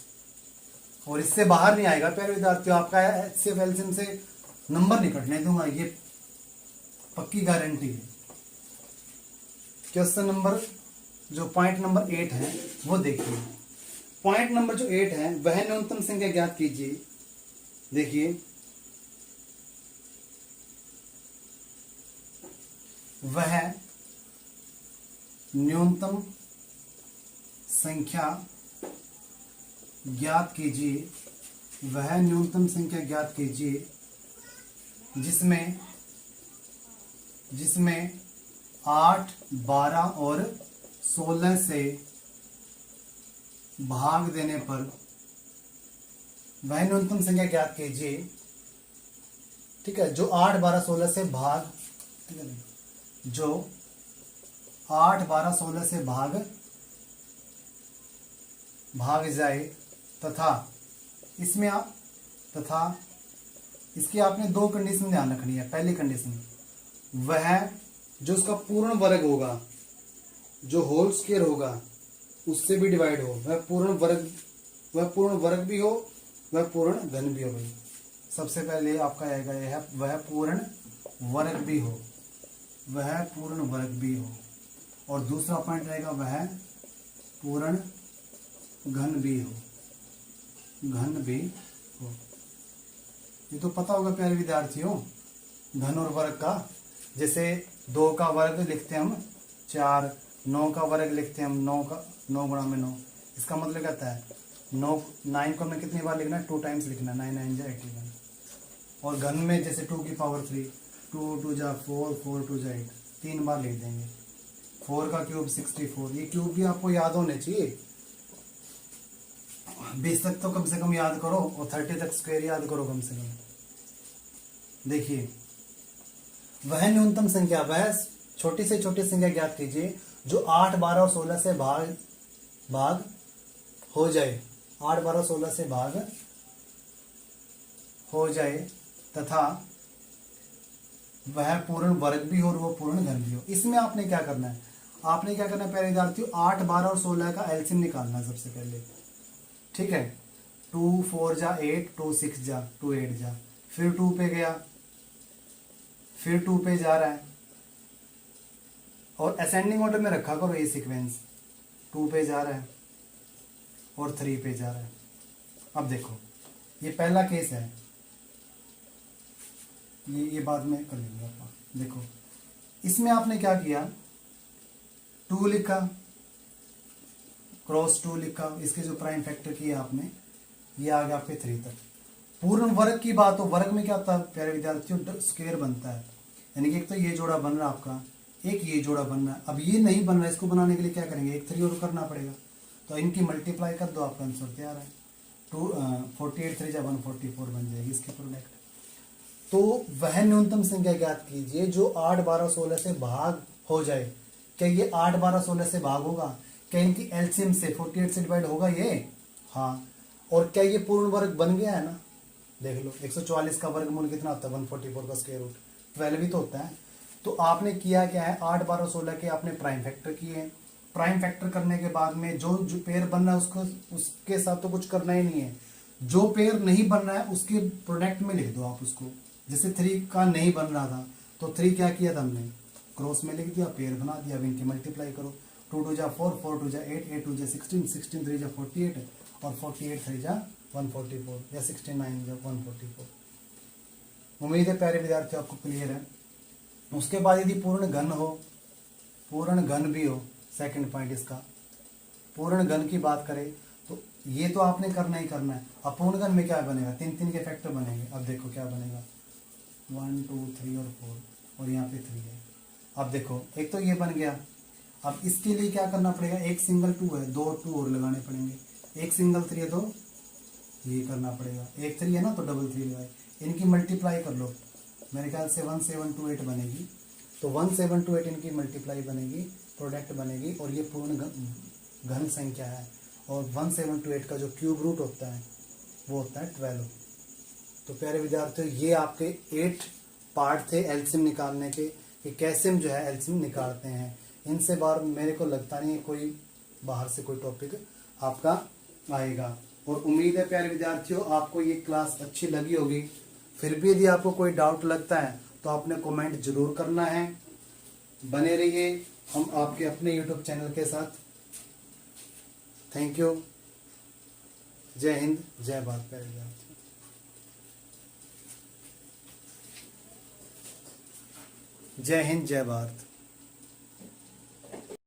और इससे बाहर नहीं आएगा प्यारे विद्यार्थियों। आपका HCF एलसीएम से नंबर नहीं कटने दूंगा, ये पक्की गारंटी है। क्वेश्चन नंबर जो पॉइंट नंबर 8 है वो देखिए। पॉइंट नंबर जो 8 है, वह न्यूनतम संख्या ज्ञात कीजिए। देखिए वह न्यूनतम संख्या ज्ञात कीजिए, वह न्यूनतम संख्या ज्ञात कीजिए जिसमें 8 12 और 16 से भाग देने पर, वह न्यूनतम संख्या ज्ञात कीजिए, ठीक है, जो 8 12 16 से भाग, ठीक है, जो 8 12 16 से भाग जाए तथा इसकी आपने 2 कंडीशन ध्यान रखनी है। पहली कंडीशन, वह जो उसका पूर्ण वर्ग होगा, जो होल स्क्वायर होगा उससे भी डिवाइड हो, वह पूर्ण वर्ग भी हो, वह पूर्ण घन भी हो। भाई सबसे पहले आपका आएगा यह है, वह पूर्ण वर्ग भी हो, वह पूर्ण वर्ग भी हो, और दूसरा पॉइंट रहेगा वह पूर्ण घन भी हो, ये तो पता होगा प्यारे विद्यार्थियों घन और वर्ग का। जैसे 2 का वर्ग लिखते हैं हम 4, 9 का वर्ग लिखते हैं हम 9 गुणा में 9। इसका मतलब कहता है 9 को हमने कितनी बार लिखना है, 2 टाइम्स लिखना है, 9 9 जा 81। और घन में जैसे 2 की पावर 3, 2 2 जा 4, 4 2 जा 8, 3 बार लिख देंगे। 4 का क्यूब 64, ये क्यूब भी आपको याद होने चाहिए। 20 तक तो कम से कम याद करो, और 30 तक स्क्वायर याद करो कम से कम। देखिए, वह न्यूनतम संख्या, वह छोटी से छोटी संख्या ज्ञात कीजिए जो 8, 12 और 16 से भाग हो जाए, 8, 12, 16 से भाग हो जाए तथा वह पूर्ण वर्ग भी हो और वो पूर्ण घन भी हो। इसमें आपने क्या करना है, आपने क्या करना है प्यारे विद्यार्थियों, 8, 12 और 16 का एलसीएम निकालना है सबसे पहले। ठीक है, 2 4 जा 8, 2 6 जा 2 8 जा, फिर 2 पे गया, फिर 2 पे जा रहा है, और असेंडिंग ऑर्डर में रखा करो ये सीक्वेंस, 2 पे जा रहा है और 3 पे जा रहा है। अब देखो, ये पहला केस है, ये बाद में कर लेंगे आप। देखो, इसमें आपने क्या किया, 2 लिखा, क्रॉस 2 लिखा, इसके जो प्राइम फैक्टर किया आपने, ये आ गया आपके 3 तक। पूर्ण वर्ग की बात हो, वर्ग में क्या होता है प्यारे विद्यार्थियों, स्क्वायर बनता है, यानी कि एक तो ये जोड़ा बन रहा है आपका, एक ये जोड़ा बन रहा है। अब ये नहीं बन रहा है, इसको बनाने के लिए क्या करेंगे, एक 3 और करना पड़ेगा, तो इनकी मल्टीप्लाई कर दो, आपका आंसर तैयार है। 48 3 जा 144 बन जाएगी इसके प्रोडक्ट। तो वह न्यूनतम संख्या ज्ञात कीजिए जो 8, 12, 16 से भाग हो जाए। क्या ये 8, 12, 16 से भाग होगा? क्या इनकी एलसीएम से 48 से डिवाइड होगा ये? हाँ। और क्या ये पूर्ण वर्ग बन गया है ना? देख लो, 144 का वर्गमूल कितना होता है? 144 का स्क्वायर रूट 12 ही तो होता है। तो आपने किया क्या है, 8, 12, 16 के आपने प्राइम फैक्टर किए। प्राइम फैक्टर करने के बाद में जो पेयर बन रहा है उसके साथ तो कुछ करना ही नहीं है। जो पेयर नहीं बन रहा है उसके प्रोडक्ट में लिख दो आप उसको। जैसे 3 का नहीं बन रहा था तो 3 क्या किया था हमने, क्रॉस में लिख दिया, पेयर बना दिया। अब इनकी मल्टीप्लाई करो, 2 2 जा 4, 4 2 जा 8, 8 2 जा 16, 16 3 जा 48 और 48 3 जा 144 या 69 जा 144। उम्मीद है प्यारे विद्यार्थियों आपको क्लियर है। उसके बाद यदि पूर्ण घन हो, पूर्ण घन भी हो, सेकंड पॉइंट इसका, पूर्ण घन की बात करें तो ये तो आपने करना ही करना है। अब पूर्ण घन में क्या बनेगा, 3 3 के फैक्टर बनेंगे। अब देखो क्या बनेगा, 1 2 3 और 4 और यहाँ पे 3 है। अब देखो, एक तो ये बन गया। अब इसके लिए क्या करना पड़ेगा, एक सिंगल 2 है, 2 2 और लगाने पड़ेंगे। एक सिंगल 3 है तो ये करना पड़ेगा, एक 3 है ना तो डबल 3 लगाए। इनकी मल्टीप्लाई कर लो, मेरे ख्याल से 1728 बनेगी। तो 1728 इनकी मल्टीप्लाई बनेगी, प्रोडक्ट बनेगी, और ये पूर्ण घन संख्या है। और 1728 का जो क्यूब रूट होता है वो होता है 12। तो प्यारे विद्यार्थियों, ये आपके 8 पार्ट थे एलसीएम निकालने के, कि कैसे हम जो है एलसीएम निकालते हैं। इनसे बार मेरे को लगता नहीं है कोई बाहर से कोई टॉपिक आपका आएगा। और उम्मीद है प्यारे विद्यार्थियों आपको ये क्लास अच्छी लगी होगी। फिर भी यदि आपको कोई डाउट लगता है तो आपने कमेंट जरूर करना है। बने रहिए हम आपके अपने यूट्यूब चैनल के साथ। Thank you. जय हिंद, जय भारत प्यारे विद्यार्थियों। जय हिंद, जय भारत।